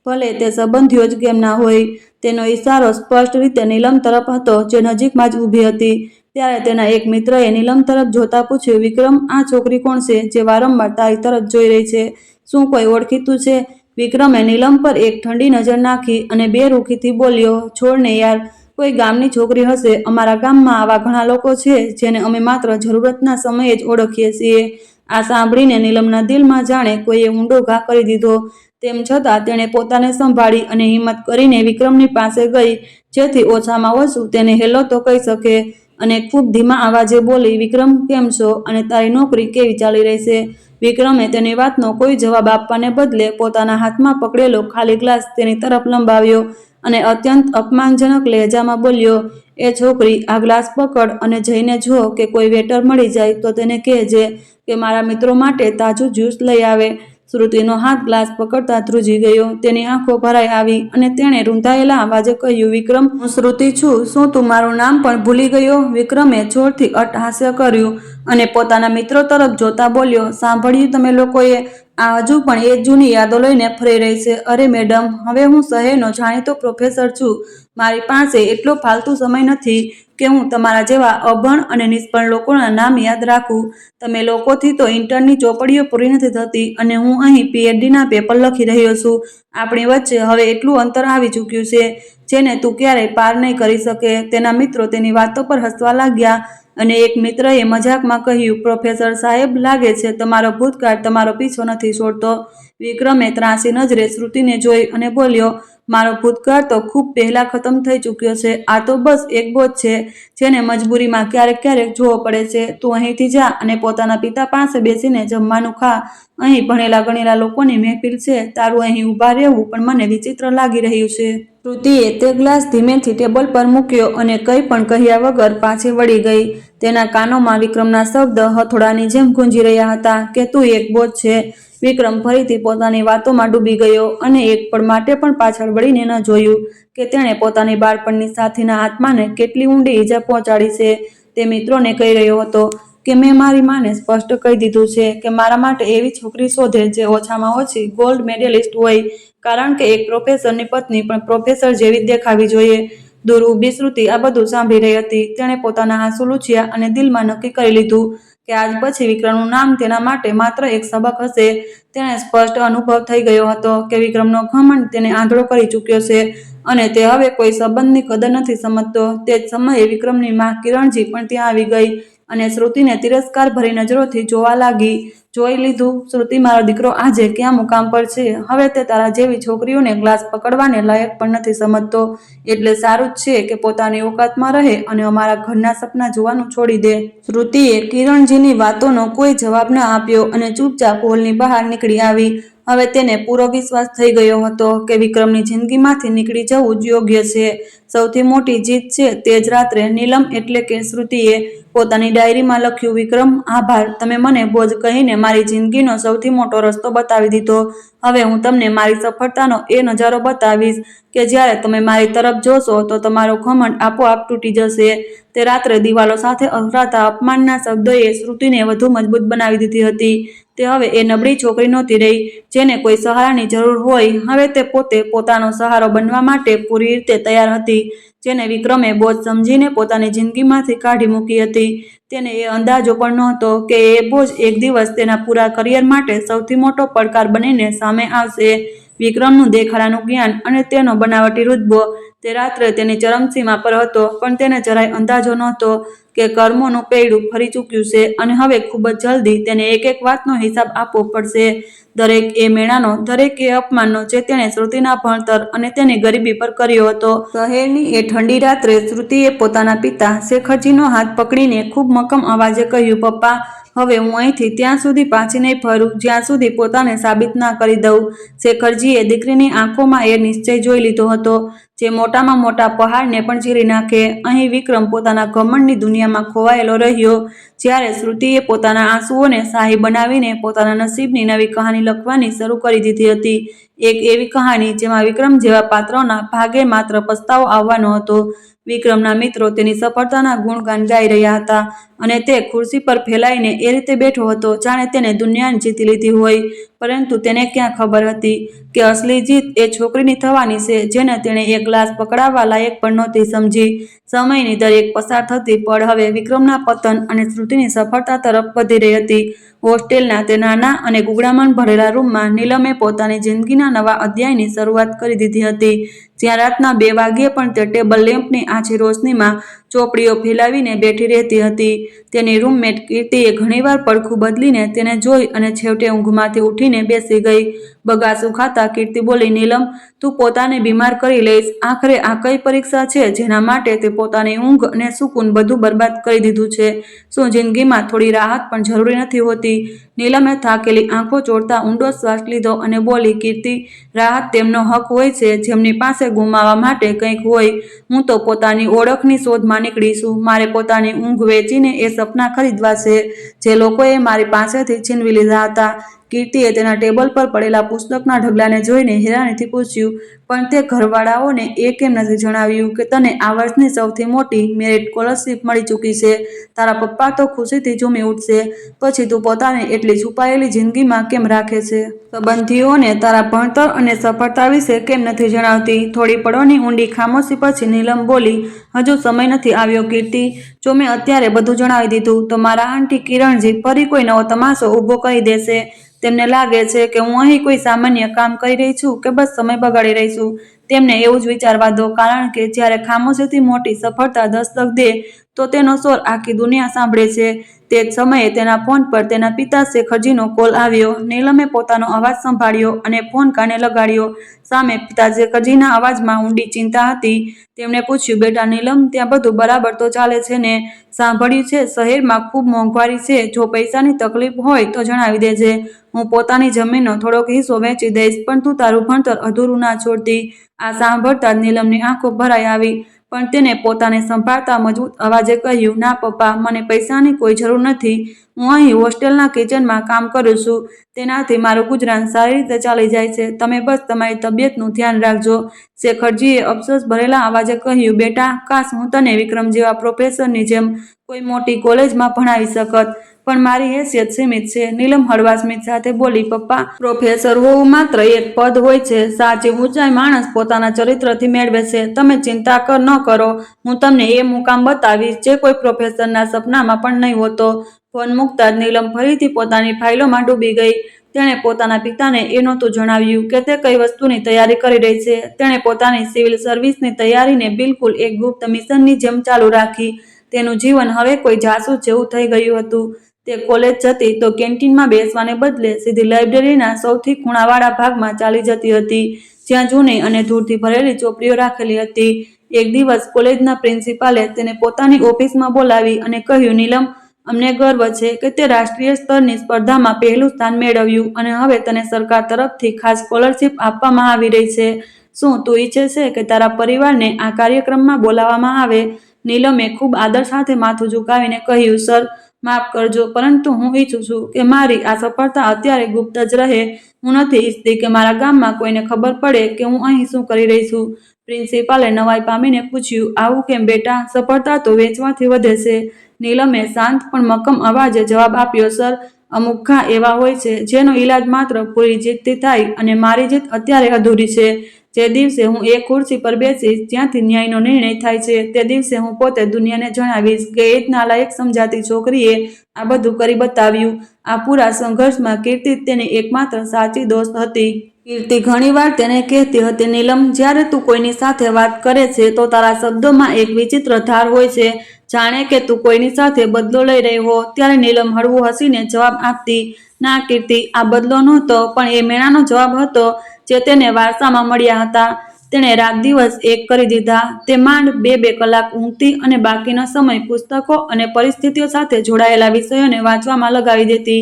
ભલે તે સંબંધીઓ જ કેમ ના હોય. તેનો ઈશારો સ્પષ્ટ રીતે નીલમ તરફ હતો, જે નજીકમાં જ ઊભી હતી. ત્યારે તેના એક મિત્રએ નીલમ તરફ જોતા પૂછ્યું, વિક્રમ, આ છોકરી કોણ છે જે વારંવાર તારી તરફ જોઈ રહી છે? શું કોઈ ઓળખીતું છે? વિક્રમે નીલમ પર એક ઠંડી નજર નાખી અને બેરુખીથી બોલ્યો, છોડને યાર, કોઈ ગામની છોકરી હશે. અમારા ગામમાં આવા ઘણા લોકો છે જેને અમે માત્ર જરૂરતના સમયે જ ઓળખીએ છીએ. આ સાંભળીને નીલમના દિલમાં જાણે કોઈએ ઊંડો ઘા કરી દીધો. તેમ છતાં તેણે પોતાને સંભાળી અને હિંમત કરીને વિક્રમની પાસે ગઈ, જેથી ઓછામાં ઓછું તેને હેલો તો કહી શકે. અને ખૂબ ધીમા અવાજે બોલી, વિક્રમ, કેમ છો અને તારી નોકરી કેવી ચાલી રહી છે? વિક્રમે તેની વાતનો કોઈ જવાબ આપવાને બદલે પોતાના હાથમાં પકડેલો ખાલી ગ્લાસ તેની તરફ લંબાવ્યો અને અત્યંત અપમાનજનક લહેજામાં બોલ્યો, એ છોકરી, આ ગ્લાસ પકડ અને જઈને જો કે કોઈ વેટર મળી જાય તો તેને કહેજે કે મારા મિત્રો માટે તાજું જ્યુસ લઈ આવે. શ્રુતિનો હાથ ગ્લાસ પકડતા ધ્રુજી ગયો. તેની આંખો ભરાઈ આવી અને તેણે રૂંધાયેલા અવાજે કહ્યું, વિક્રમ, હું શ્રુતિ છું. શું તું મારું નામ પણ ભૂલી ગયો? વિક્રમે જોરથી અટ્ટહાસ્ય કર્યું અને પોતાના મિત્રો તરફ જોતા બોલ્યો, સાંભળ્યું તમે લોકોએ? આ હજુ પણ એ જૂની યાદો લઈને ફરી રહી છે. અરે મેડમ, હવે હું શહેરનો જાણીતો પ્રોફેસર છું. મારી પાસે એટલો ફાલતુ સમય નથી કે હું તમારા જેવા અભણ અને નિષ્ફળ લોકોના નામ યાદ રાખું. તમે લોકોથી તો ઇન્ટરની ચોપડીઓ પૂરી નથી થતી અને હું અહીં PhDના પેપર લખી રહ્યો છું. આપણી વચ્ચે હવે એટલું અંતર આવી ચૂક્યું છે જેને તું ક્યારેય પાર નહીં કરી શકે. તેના મિત્રો તેની વાતો પર હસવા લાગ્યા અને એક મિત્રએ મજાકમાં કહ્યું, પ્રોફેસર સાહેબ, લાગે છે તમારો ભૂતકાળ તમારો પીછો નથી છોડતો. વિક્રમે ત્રાંસી નજરે શ્રુતિને જોઈ અને બોલ્યો, મારો ભૂતકાળ તો ખૂબ પહેલા ખતમ થઈ ચૂક્યો છે. આ તો બસ એક બોજ છે જેને મજબૂરીમાં ક્યારેક ક્યારેક જોવો પડે છે. તું અહીંથી જા અને પોતાના પિતા પાસે બેસીને જમવાનું ખા. અહીં ભણેલા ગણેલા લોકોની મહેફિલ છે. તારું અહીં ઊભા રહેવું પણ મને વિચિત્ર લાગી રહ્યું છે. શ્રુતિએ તે ગ્લાસ ધીમેથી ટેબલ પર મૂક્યો અને કંઈ પણ કહ્યા વગર પાછી વળી ગઈ. તેના કાનોમાં વિક્રમના શબ્દ હથોડાની જેમ ગુંજી રહ્યા હતા કે તું એક બોજ છે. વિક્રમ ફરીથી પોતાની વાતોમાં ડૂબી ગયો અને એક પળ માટે પણ પાછળ વળીને ન જોયું કે તેણે પોતાની બાળપણની સાથીના આત્માને કેટલી ઊંડી ઈજા પહોંચાડી છે. તે મિત્રોને કહી રહ્યો હતો કે મેં મારી માને સ્પષ્ટ કહી દીધું છે કે મારા માટે એવી છોકરી શોધે જે ઓછામાં ઓછી ગોલ્ડ મેડલિસ્ટ હોય, કારણ કે એક પ્રોફેસરની પત્ની પણ પ્રોફેસર જેવી જ દેખાવી જોઈએ. દૂર ઊભી શ્રુતિ આ બધું સાંભળી રહી હતી. તેણે પોતાના આંસુ લૂછ્યા અને દિલમાં નક્કી કરી લીધું કે આજ પછી વિક્રમનું નામ તેના માટે માત્ર એક સબક હશે. તેને સ્પષ્ટ અનુભવ થઈ ગયો હતો કે વિક્રમનો ઘમંડ તેને આંધળો કરી ચૂક્યો છે અને તે હવે કોઈ સંબંધની કદર નથી સમજતો. તે જ સમયે વિક્રમની માં કિરણજી પણ ત્યાં આવી ગઈ અને શ્રુતિને તિરસ્કાર ભરી નજરોથી જોવા લાગી. જોઈ લીધું, શ્રુતિ, મારો દીકરો આજે ક્યાં મુકામ પર છે. હવે તે તારા જેવી છોકરીઓને ગ્લાસ પકડવાને લાયક પણ નથી સમજતો. એટલે સારું જ છે કે પોતાની ઓકાતમાં રહે અને અમારા ઘરના સપના જોવાનું છોડી દે. શ્રુતિએ કિરણજીની વાતોનો કોઈ જવાબ ન આપ્યો અને ચૂપચાપ હોલની બહાર નીકળી આવી. હવે તેને પૂરો વિશ્વાસ થઈ ગયો હતો કે વિક્રમની જિંદગીમાંથી નીકળી જવું જ યોગ્ય છે. સૌથી મોટી જીત છે તે જ રાત્રે નીલમ એટલે કે શ્રુતિએ પોતાની ડાયરીમાં લખ્યું, વિક્રમ, આભાર. તમે મને બોજ કહીને મારી જિંદગીનો સૌથી મોટો રસ્તો બતાવી દીધો. હવે હું તમને મારી સફળતાનો એ નજારો બતાવીશ કે જ્યારે તમે મારી તરફ જોશો તો તમારો ઘમંડ આપોઆપ તૂટી જશે. તે રાત્રે દિવાલો સાથે અથડાતા અપમાનના શબ્દોએ શ્રુતિને વધુ મજબૂત બનાવી દીધી હતી. તે હવે એ નબળી છોકરી નહોતી રહી જેને કોઈ સહારાની જરૂર હોય. હવે તે પોતે પોતાનો સહારો બનવા માટે પૂરી રીતે તૈયાર હતી. જેને વિક્રમે બોજ સમજીને પોતાની જિંદગીમાંથી કાઢી મૂકી હતી, તેને એ અંદાજો પણ નહોતો કે એ બોજ એક દિવસ તેના પૂરા કરિયર માટે સૌથી મોટો પડકાર બનીને સામે આવશે. વિક્રમનું દેખાડાનું જ્ઞાન અને તેનો બનાવટી રુતબો તે રાત્રે તેની ચરમસીમા પર હતો, પણ તેને જરાય અંદાજો નહોતો કે કર્મોનું પૈડું ફરી ચૂક્યું છે અને હવે ખૂબ જ જલ્દી તેને એક એક વાતનો હિસાબ આપવો પડશે. દરેક એ મેળાનો, દરેક એ અપમાનનો જે તેણે શ્રુતિના ભણતર અને તેની ગરીબી પર કર્યો હતો. શહેરની એ ઠંડી રાત્રે શ્રુતિએ પોતાના પિતા શેખરજીનો હાથ પકડીને ખૂબ મક્કમ અવાજે કહ્યું, પપ્પા, હવે હું અહીંથી ત્યાં સુધી પાછી નહીં ફરું જ્યાં સુધી પોતાને સાબિત ના કરી દઉં. શેખરજીએ દીકરીની આંખોમાં એ નિશ્ચય જોઈ લીધો હતો જે મોટામાં મોટા પહાડને પણ ચીરી નાખે. અહીં વિક્રમ પોતાના ઘમંડની દુનિયામાં ખોવાયેલો રહ્યો. જ્યારે શ્રુતિએ પોતાના આંસુઓને શાહી બનાવીને પોતાના નસીબની નવી કહાની લખવાની શરૂ કરી દીધી હતી. એક એવી કહાની જેમાં વિક્રમ જેવા પાત્રોના ભાગે માત્ર પસ્તાવો આવવાનો હતો. વિક્રમના મિત્રો તેની સફળતાના ગુણગાન ગાઈ રહ્યા હતા અને તે ખુરશી પર ફેલાઈને એ રીતે બેઠો હતો જાણે તેને દુનિયાને જીતી લીધી હોય. પરંતુ તેને ક્યાં ખબર હતી કે અસલી જીત એ છોકરીની થવાની છે જેને તેણે એક ગ્લાસ પકડાવવા લાયક પણ નહોતી સમજી. સમયની દરેક પસાર થતી પળ હવે વિક્રમના પતન અને શ્રુતિની સફળતા તરફ વધી રહી હતી. હોસ્ટેલના તે નાના અને ગુગળામણ ભરેલા રૂમમાં નીલમે પોતાની જિંદગીના નવા અધ્યાયની શરૂઆત કરી દીધી હતી, જ્યાં રાતના 2 વાગ્યે પણ તે ટેબલ લેમ્પની આછી રોશનીમાં ચોપડીઓ ફેલાવીને બેઠી રહેતી હતી. તેની રૂમમેટ કીર્તિએ ઘણીવાર પડખું બદલીને તેને જોઈ અને છેવટે ઊંઘમાંથી ઉઠીને બેસી ગઈ. બગાસું ખાતા કીર્તિ બોલી, નીલમ, તું પોતાને બીમાર કરી લઈશ. આખરે આ કઈ પરીક્ષા છે જેના માટે તે પોતાની ઊંઘ અને સુકૂન બધું બરબાદ કરી દીધું છે? શું જિંદગીમાં થોડી રાહત પણ જરૂરી નથી હોતી? નીલમે થાકેલી આંખો ચોળતા ઊંડો શ્વાસ લીધો અને બોલી, કીર્તિ, રાહત તેમનો હક હોય છે જેમની પાસે ગુમાવવા માટે કંઈક હોય. હું તો પોતાની ઓળખની શોધમાં નીકળી છું. મારે પોતાની ઊંઘ વેચીને એ સપના ખરીદવા છે જે લોકોએ મારી પાસેથી છીનવી લીધા હતા. કીર્તિએ તેના ટેબલ પર પડેલા પુસ્તકના ઢગલાને જોઈને હેરાનીથી પૂછ્યું, પણ તે ઘરવાળાઓને એ કેમ નથી જણાવ્યું કે તને આ વર્ષની સૌથી મોટી મેરિટ સ્કોલરશીપ મળી ચૂકી છે? તારા પપ્પા તો ખુશીથી ઝૂમી ઉઠશે. પછી તું પોતાને એટલી છુપાયેલી જિંદગીમાં કેમ રાખે છે? સંબંધીઓને તારા ભણતર અને સફળતા વિશે કેમ નથી જણાવતી? થોડી પળોની ઊંડી ખામોશી પછી નીલમ બોલી, હજુ સમય નથી આવ્યો કીર્તિ. જો મેં અત્યારે બધું જણાવી દીધું તો મારા આંટી કિરણજી ફરી કોઈ નવો તમાશો ઊભો કરી દેશે. તેમને લાગે છે કે હું અહીં કોઈ સામાન્ય કામ કરી રહી છું કે બસ સમય બગાડી રહી છું. તેમને એવું જ વિચારવા દો, કારણ કે જ્યારે ખામોશીથી મોટી સફળતા દસ્તક દે તો તેનો સ્વર આખી દુનિયા સાંભળે છે. તે જ સમયે તેના ફોન પર તેના પિતા શેખરજીનો કોલ આવ્યો. નીલમે પોતાનો અવાજ સંભાળ્યો અને ફોન કાને લગાડ્યો. સામે પિતા શેખરજીના અવાજમાં ઊંડી ચિંતા હતી. તેમણે પૂછ્યું, બેટા નીલમ, ત્યાં બધું બરાબર તો ચાલે છે ને? સાંભળ્યું છે શહેરમાં ખૂબ મોંઘવારી છે. જો પૈસાની તકલીફ હોય તો જણાવી દેજે. હું પોતાની જમીનનો થોડોક હિસ્સો વેચી દઈશ, પણ તું તારું ભણતર અધૂરું ના છોડતી. આ સાંભળતા જ નીલમની આંખો ભરાઈ આવી, પણ તેને પોતાને સંભાળતા મજબૂત અવાજે કહ્યું, ના પપ્પા, મને પૈસાની કોઈ જરૂર નથી. હું અહીં હોસ્ટેલના કિચનમાં કામ કરું છું. તેનાથી મારું ગુજરાન સારી રીતે ચાલી જાય છે. તમે બસ તમારી તબિયતનું ધ્યાન રાખજો. શેખરજીએ અફસોસ ભરેલા અવાજે કહ્યું, બેટા, કાશ હું તને વિક્રમ જેવા પ્રોફેસરની જેમ કોઈ મોટી કોલેજમાં ભણાવી શકત, પણ મારી હેસિયત સીમિત છે. નીલમ હળવા સ્મિત સાથે બોલી, પપ્પા, પ્રોફેસર હોવું માત્ર એક પદ હોય છે. સાચી ઊંચાઈ માણસ પોતાના ચરિત્રથી મેળવે છે. તમે ચિંતા ન કરો, હું તમને એ મુકામ બતાવીશ જે કોઈ પ્રોફેસરના સપનામાં પણ નહીં હોતો. ફોન મૂકતા જ નીલમ ફરીથી પોતાની ફાઇલોમાં ડૂબી ગઈ. તેણે પોતાના પિતાને એ નહોતું જણાવ્યું કે તે કઈ વસ્તુની તૈયારી કરી રહી છે. તેણે પોતાની સિવિલ સર્વિસની તૈયારીને બિલકુલ એક ગુપ્ત મિશનની જેમ ચાલુ રાખી. તેનું જીવન હવે કોઈ જાસૂસ જેવું થઈ ગયું હતું. તે કોલેજ જતી તો કેન્ટીનમાં બેસવાને બદલે સીધી લાઇબ્રેરીના સૌથી ખૂણાવાળા ભાગમાં ચાલી જતી હતી, જ્યાં જૂની અને ધૂળથી ભરેલી ચોપડીઓ રાખેલી હતી. એક દિવસ કોલેજના પ્રિન્સિપાલે તેને પોતાની ઓફિસમાં બોલાવી અને કહ્યું, નીલમ, અમને ગર્વ છે કે તે રાષ્ટ્રીય સ્તરની સ્પર્ધામાં પહેલું સ્થાન મેળવ્યું અને હવે તને સરકાર તરફથી ખાસ સ્કોલરશીપ આપવામાં આવી રહી છે. શું તું ઈચ્છે છે કે તારા પરિવારને આ કાર્યક્રમમાં બોલાવવામાં આવે? નીલમે ખૂબ આદર સાથે માથું ઝુકાવીને કહ્યું, સર, માફ કરજો, પરંતુ હું ઈચ્છું છું કે મારી આ સફળતા અત્યારે ગુપ્ત જ રહે. હું નથી ઈચ્છતી કે મારા ગામમાં કોઈને ખબર પડે કે હું અહીં શું કરી રહી છું. પ્રિન્સિપાલે નવાઈ પામીને પૂછ્યું, આવું કેમ બેટા? સફળતા તો વેચવાથી વધે છે. નીલમે શાંત પણ મક્કમ અવાજે જવાબ આપ્યો, સર, અમુક ઘા એવા હોય છે જેનો ઈલાજ માત્ર પૂરી જીતથી થાય, અને મારી જીત અત્યારે અધૂરી છે. જે દિવસે હું એ ખુરશી પર બેસીશ જ્યાંથી ન્યાયનો નિર્ણય થાય છે, તે દિવસે હું પોતે દુનિયાને જણાવીશ કે એ જ નાલાયક સમજાતી છોકરીએ આ બધું કરી બતાવ્યું। આ પૂરા સંઘર્ષમાં કીર્તિ તેની એકમાત્ર સાચી દોસ્ત હતી। કીર્તિ ઘણીવાર તેને કહેતી હતી, નીલમ, જ્યારે તું કોઈની સાથે વાત કરે છે તો તારા શબ્દોમાં એક વિચિત્ર ધાર હોય છે, જાણે કે તું કોઈની સાથે બદલો લઈ રહી હો। ત્યારે નીલમ હળવું હસીને જવાબ આપતી, ના કીર્તિ, આ બદલો નહોતો, પણ એ મેણાનો જવાબ હતો જે તેને વારસામાં મળ્યા હતા। તેણે રાત દિવસ એક કરી દીધા। તે માંડ 2-2 કલાક ઊંઘતી અને બાકીનો સમય પુસ્તકો અને પરિસ્થિતિઓ સાથે જોડાયેલા વિષયોને વાંચવામાં લગાવી દેતી।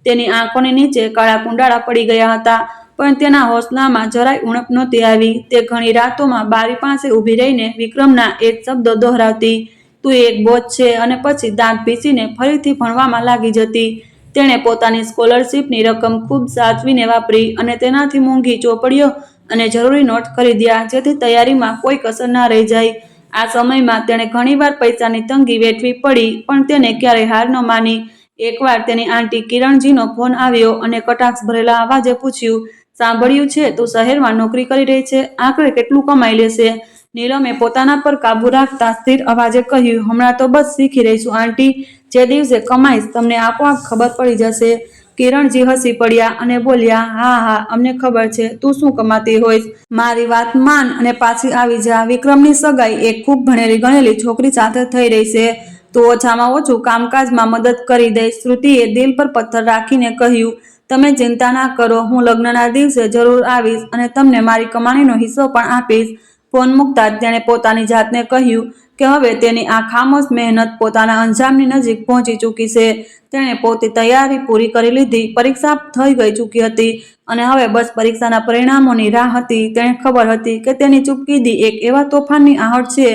તેની આંખોની નીચે કાળા કુંડાળા પડી ગયા હતા, પણ તેના હોંસલામાં જરાય ઉણપ નહોતી આવી। તે ઘણી રાતોમાં બારી પાસે ઊભી રહીને વિક્રમના એ જ શબ્દો દોહરાવતી, તું એક બોજ છે, અને પછી દાંત પીસીને ફરીથી ભણવામાં લાગી જતી। તેણે પોતાની સ્કોલરશીપની રકમ ખૂબ સાચવીને વાપરી અને તેનાથી મોંઘી ચોપડીઓ અને જરૂરી નોટ ખરીદ્યા, જેથી તૈયારીમાં કોઈ કસર ના રહી જાય। આ સમયમાં તેણે ઘણીવાર પૈસાની તંગી વેઠવી પડી, પણ તેને ક્યારેય હાર ન માની। એકવાર તેની આંટી કિરણજીનો ફોન આવ્યો અને કટાક્ષ ભરેલા અવાજે પૂછ્યું, સાંભળ્યું છે તું શહેરમાં નોકરી કરી રહી છે, આખરે કેટલું કમાઈ લેશે? નીલમે પોતાના પર કાબુ રાખતા સ્થિર અવાજે કહ્યું, હમણાં તો બસ શીખી રહી છું આંટી, જે દિવસે કમાઈશ તમને આપોઆપ ખબર પડી જશે। કિરણજી હસી પડ્યા અને બોલ્યા, હા હા, અમને ખબર છે તું શું કમાતી હોઈશ। મારી વાત માન અને પાછી આવી જા। વિક્રમની સગાઈ એક ખૂબ ભણેલી ગણેલી છોકરી સાથે થઈ રહી છે, તો ઓછામાં ઓછું કામકાજમાં મદદ કરી દઈશ। શ્રુતિએ દિલ પર પથ્થર રાખીને કહ્યું, તમે ચિંતા ના કરો, હું લગ્નના દિવસે જરૂર આવીશ અને તમને મારી કમાણીનો હિસ્સો પણ આપીશ। ફોન મૂકતા જ તેણે પોતાની જાતને કહ્યું કે હવે તેની આ ખામોશ મહેનત પોતાના અંજામની નજીક પહોંચી ચૂકી છે। તેણે પોતે તૈયારી પૂરી કરી લીધી, પરીક્ષા થઈ ગઈ ચૂકી હતી અને હવે બસ પરીક્ષાના પરિણામોની રાહ હતી। તેણે ખબર હતી કે તેની ચૂપકીદી એક એવા તોફાનની આહટ છે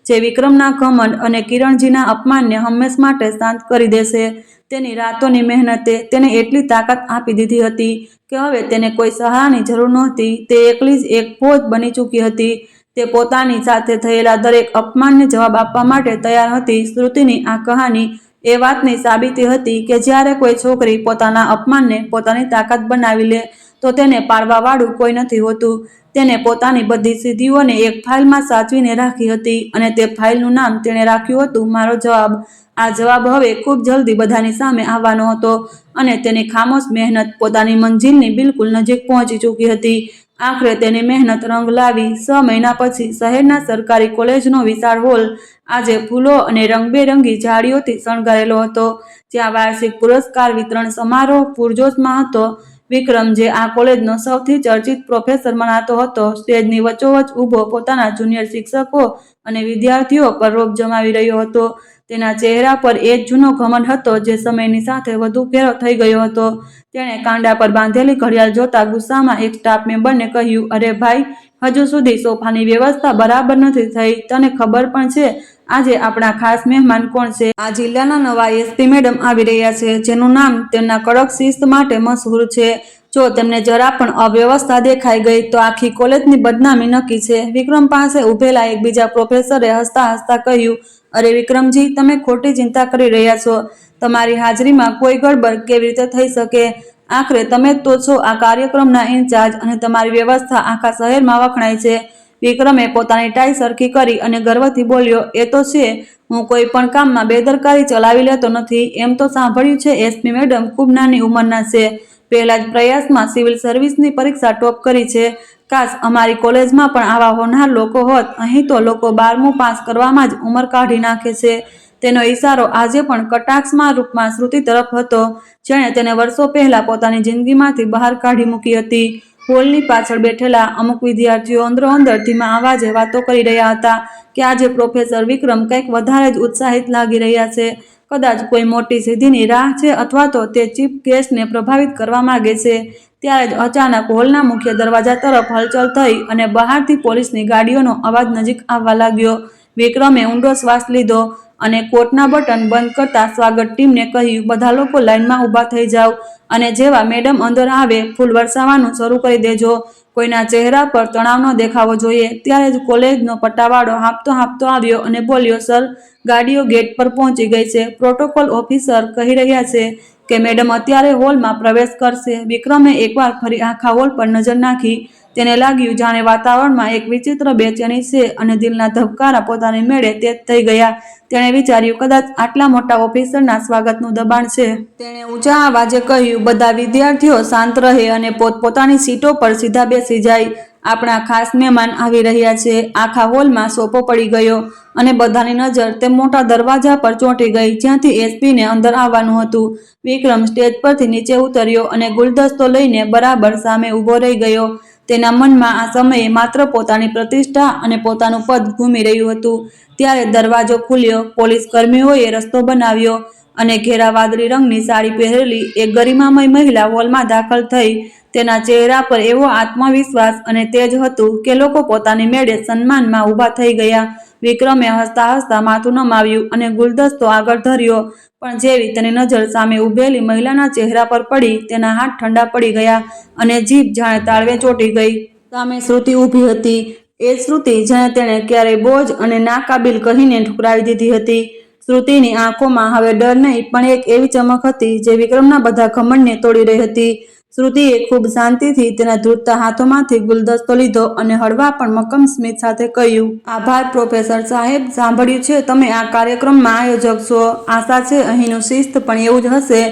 જે વિક્રમના ઘમંડ અને કિરણજીના અપમાનને હંમેશ માટે શાંત કરી દેશે। તેની રાતોની મહેનતે તેને એટલી તાકાત આપી દીધી હતી કે હવે તેને કોઈ સહારાની જરૂર નહોતી। તે એકલી જ એક ફૌજ બની ચૂકી હતી। તે પોતાની સાથે થયેલા દરેક અપમાનને જવાબ આપવા માટે તૈયાર હતી। શ્રુતિની આ કહાની એ વાતની સાબિતી હતી કે જ્યારે કોઈ છોકરી પોતાના અપમાનને પોતાની તાકાત બનાવી લે તો તેને પાડવાવાળું કોઈ નથી હોતું। તેને પોતાની બધી સિદ્ધિઓને એક ફાઇલમાં સાચવીને રાખી હતી અને તે ફાઇલનું નામ તેણે રાખ્યું હતું મારો જવાબ। આ જવાબ હવે ખૂબ જલ્દી બધાની સામે આવવાનો હતો અને તેની ખામોશ મહેનત પોતાની મંજિલની બિલકુલ નજીક પહોંચી ચૂકી હતી। આખરે તેની મહેનત રંગ લાવી। 6 મહિના પછી શહેરના સરકારી કોલેજનો વિશાળ હોલ આજે ફૂલો અને રંગબેરંગી ઝાડીઓથી શણગારેલો હતો, જ્યાં વાર્ષિક પુરસ્કાર વિતરણ સમારોહ પૂરજોશમાં હતો। વિક્રમ, જે આ કોલેજનો સૌથી ચર્ચિત પ્રોફેસર મનાતો હતો, સ્ટેજની વચ્ચોવચ્ચ ઊભો પોતાના જુનિયર શિક્ષકો અને વિદ્યાર્થીઓ પર રોબ જમાવી રહ્યો હતો। તેના ચહેરા પર એ જ જૂનો ઘમંડ હતો જે સમયની સાથે વધુ ઘેરો થઈ ગયો હતો। તેણે કાંડા પર બાંધેલી ઘડિયાળ જોતા ગુસ્સામાં એક સ્ટાફ મેમ્બરને કહ્યું, અરે ભાઈ, હજુ સુધી સોફાની વ્યવસ્થા બરાબર નથી થઈ। તને ખબર પણ છે આજે આપણા ખાસ મહેમાન કોણ છે? આ જિલ્લાના નવા એસપી મેડમ આવી રહ્યા છે, જેનું નામ તેમના કડક શિસ્ત માટે મશહૂર છે। જો તેમને જરા પણ અવ્યવસ્થા દેખાઈ ગઈ તો આખી કોલેજની બદનામી નક્કી છે। વિક્રમ પાસે ઊભેલા એક બીજા પ્રોફેસરે હસતા હસતા કહ્યું, અરે વિક્રમજી, તમે ખોટી ચિંતા કરી રહ્યા છો। તમારી હાજરીમાં કોઈ ગડબડ કેવી રીતે થઈ શકે? આખરે તમે જ તો છો આ કાર્યક્રમના ઇન્ચાર્જ અને તમારી વ્યવસ્થા આખા શહેરમાં વખણાય છે। વિક્રમે પોતાની ટાઈ સરખી કરી અને ગર્વથી બોલ્યો, એ તો છે, હું કોઈ પણ કામમાં બેદરકારી ચલાવી લેતો નથી। એમ તો સાંભળ્યું છે એસપી મેડમ ખૂબ નાની ઉંમરના છે, પહેલા જ પ્રયાસમાં સિવિલ સર્વિસની પરીક્ષા ટોપ કરી છે। કાશ અમારી કોલેજમાં પણ આવા હોનહાર લોકો હોત। અહીં તો લોકો 12મું પાસ કરવામાં જ ઉંમર કાઢી નાખે છે। તેનો ઈશારો આજે પણ કટાક્ષમાં રૂપમાં શ્રુતિ તરફ હતો, જેણે તેને વર્ષો પહેલા પોતાની જિંદગીમાંથી બહાર કાઢી મૂકી હતી। હોલની પાછળ બેઠેલા અમુક વિદ્યાર્થીઓ અંદરોઅંદર ધીમા અવાજે વાતો કરી રહ્યા હતા કે આજે પ્રોફેસર વિક્રમ કંઈક વધારે જ ઉત્સાહિત લાગી રહ્યા છે। કદાચ કોઈ મોટી સિદ્ધિની રાહ છે અથવા તો તે ચીફ ગેસ્ટને પ્રભાવિત કરવા માંગે છે। ત્યારે જ અચાનક હોલના મુખ્ય દરવાજા તરફ હલચલ થઈ અને બહારથી પોલીસની ગાડીઓનો અવાજ નજીક આવવા લાગ્યો। વિક્રમે ઊંડો શ્વાસ લીધો અને કોટના બટન બંધ કરતા સ્વાગત ટીમને કહ્યું, બધા લોકો લાઇનમાં ઊભા થઈ જાવ અને જેવા મેડમ અંદર આવે ફૂલ વરસાવવાનું શરૂ કરી દેજો। કોઈના ચહેરા પર તણાવ ન દેખાવો જોઈએ। ત્યારે જ કોલેજનો પટ્ટાવાળો હાંફતો હાંફતો આવ્યો અને બોલ્યો, સર, ગાડીઓ ગેટ પર પહોંચી ગઈ છે। પ્રોટોકોલ ઓફિસર કહી રહ્યા છે કે મેડમ અત્યારે હોલમાં પ્રવેશ કરશે। વિક્રમે એકવાર ફરી આખા હોલ પર નજર નાખી। તેને લાગ્યું જાણે વાતાવરણમાં એક વિચિત્ર બેચેની છે અને દિલના ધબકારા પોતાની મેળે તેજ થઈ ગયા. તેણે વિચાર્યું, કદાચ આટલા મોટા ઓફિસરના સ્વાગતનું દબાણ છે. તેણે ઊંચા અવાજે કહ્યું, બધા વિદ્યાર્થીઓ શાંત રહે અને પોતપોતાની સીટો પર સીધા બેસી જાય. આપણા ખાસ મહેમાન આવી રહ્યા છે. આખા હોલમાં સોપો પડી ગયો અને બધાની નજર તે મોટા દરવાજા પર ચોંટી ગઈ જ્યાંથી એસપીને અંદર આવવાનું હતું. વિક્રમ સ્ટેજ પરથી નીચે ઉતર્યો અને ગુલદસ્તો લઈને બરાબર સામે ઊભો રહી ગયો. તેના મનમાં આ સમયે માત્ર પોતાની પ્રતિષ્ઠા અને પોતાનું પદ ઘૂમી રહ્યું હતું. ત્યારે દરવાજો ખુલ્યો, પોલીસ કર્મીઓએ રસ્તો બનાવ્યો અને ઘેરા વાદળી રંગની સાડી પહેરેલી એક ગરિમામય મહિલા હોલમાં દાખલ થઈ. તેના ચહેરા પર એવો આત્મવિશ્વાસ અને તેજ હતું કે લોકો પોતાની મેળે સન્માનમાં ઊભા થઈ ગયા. વિક્રમે હસતા હસતા માથું નમાવ્યું અને ગુલદસ્તો આગળ ધર્યો, પણ જેવી તેની નજર સામે ઊભેલી મહિલાના ચહેરા પર પડી, તેના હાથ ઠંડા પડી ગયા અને જીભ જાણે તાળવે ચોંટી ગઈ. સામે શ્રુતિ ઊભી હતી. એ શ્રુતિ જેને તેણે ક્યારેય બોજ અને નાકાબિલ કહીને ઠુકરાવી દીધી હતી. શ્રુતિની આંખોમાં હવે ડર નહીં પણ એક એવી ચમક હતી જે વિક્રમના બધા ઘમંડને તોડી રહી હતી. શ્રુતિએ ખૂબ શાંતિથી તેના ધ્રુજતા હાથોમાંથી ગુલદસ્તો લીધો અને હળવા પણ મક્કમ સ્મિત સાથે કહ્યું, આભાર પ્રોફેસર સાહેબ. સાંભળ્યું છે તમે આ કાર્યક્રમમાં આયોજક છો. આશા છે અહીંનું શિસ્ત પણ એવું જ હશે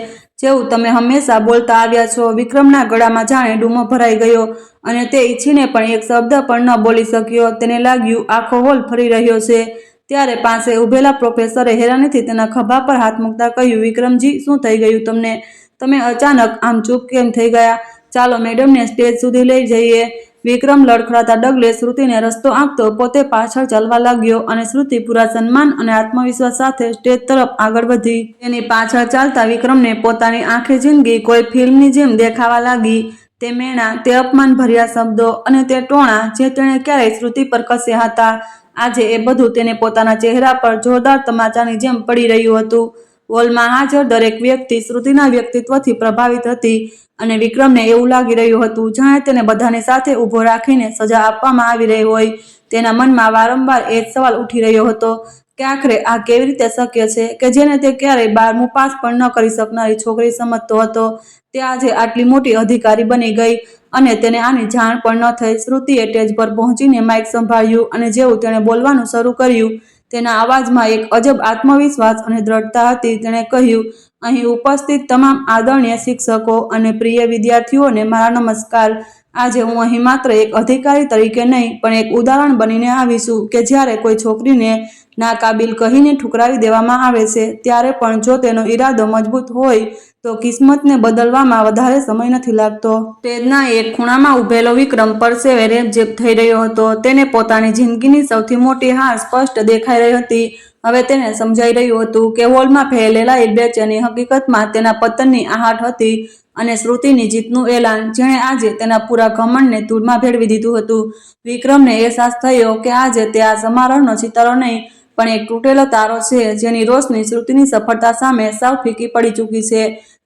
જેવું તમે હંમેશા બોલતા આવ્યા છો. વિક્રમના ગળામાં જાણે ડૂમો ભરાઈ ગયો અને તે ઈચ્છીને પણ એક શબ્દ પણ ન બોલી શક્યો. તેને લાગ્યું આખો હોલ ફરી રહ્યો છે. ત્યારે પાસે ઊભેલા પ્રોફેસરે હેરાનીથી તેના ખભા પર હાથ મૂકતા કહ્યું, વિક્રમજી, શું થઈ ગયું તમને? તમે અચાનક આમ ચૂપ કેમ થઈ ગયા? ચાલો મેડમને સ્ટેજ સુધી લઈ જઈએ. વિક્રમ લડખડાતા ડગલે શ્રુતિને રસ્તો આપતો પોતે પાછળ ચાલવા લાગ્યો અને શ્રુતિ પૂરા સન્માન અને આત્મવિશ્વાસ સાથે સ્ટેજ તરફ આગળ વધી. તેની પાછળ ચાલતા વિક્રમને પોતાની આખી જિંદગી કોઈ ફિલ્મની જેમ દેખાવા લાગી. તે મેણા, તે અપમાનભર્યા શબ્દો અને તે ટોણા જે તેણે ક્યારેય શ્રુતિ પર કસ્યા હતા, આજે એ બધું તેને પોતાના ચહેરા પર જોરદાર તમાચાની જેમ પડી રહ્યું હતું. હોલમાં હાજર દરેક વ્યક્તિ શ્રુતિના વ્યક્તિત્વથી પ્રભાવિત હતી અને વિક્રમને એવું લાગી રહ્યું હતું જાણે તેને બધાની સાથે ઊભો રાખીને સજા આપવામાં આવી રહી હોય. તેના મનમાં વારંવાર એ જ સવાલ ઉઠી રહ્યો હતો કે આખરે આ કેવી રીતે શક્ય છે કે જેને તે ક્યારેય 12મું પાસ પણ ન કરી શકનારી છોકરી સમજતો હતો, તે આજે આટલી મોટી અધિકારી બની ગઈ અને તેને આની જાણ પણ ન થઈ. શ્રુતિએ સ્ટેજ પર પહોંચીને માઇક સંભાળ્યું અને જેવું તેણે બોલવાનું શરૂ કર્યું, તેના અવાજમાં એક અજબ આત્મવિશ્વાસ અને દ્રઢતા હતી. તેણે કહ્યું, અહીં ઉપસ્થિત તમામ આદરણીય શિક્ષકો અને પ્રિય વિદ્યાર્થીઓને મારા નમસ્કાર. આજે હું અહીં માત્ર એક અધિકારી તરીકે નહીં પણ એક ઉદાહરણ બનીને આવી છું કે જ્યારે કોઈ છોકરીને નાકાબિલ કહીને ઠુકરાવી દેવામાં આવે છે ત્યારે પણ જો તેનો ઈરાદો મજબૂત હોય તો કિસ્મતને બદલવામાં વધારે સમય નથી લાગતો. સ્ટેજના એક ખૂણામાં ઊભેલો વિક્રમ પરસેવે રેબઝેબ થઈ રહ્યો હતો. તેને પોતાની જિંદગીની સૌથી મોટી હાર સ્પષ્ટ દેખાઈ રહી હતી. હવે તેને સમજાઈ રહ્યું હતું કે હોલમાં ફેલાયેલી બેચેની હકીકતમાં તેના પતનની આહટ હતી અને શ્રુતિની જીતનું એલાન, જેણે આજે તેના પૂરા ઘમંડને ધૂળમાં ભેળવી દીધું હતું. વિક્રમને અહેસાસ થયો કે આજે તે આ સમારોહનો સિતારો નહીં પણ એક તૂટેલો તારો છે જેની રોશની શ્રુતિની સફળતા સામે સાવ ફીકી પડી ચૂકી છે.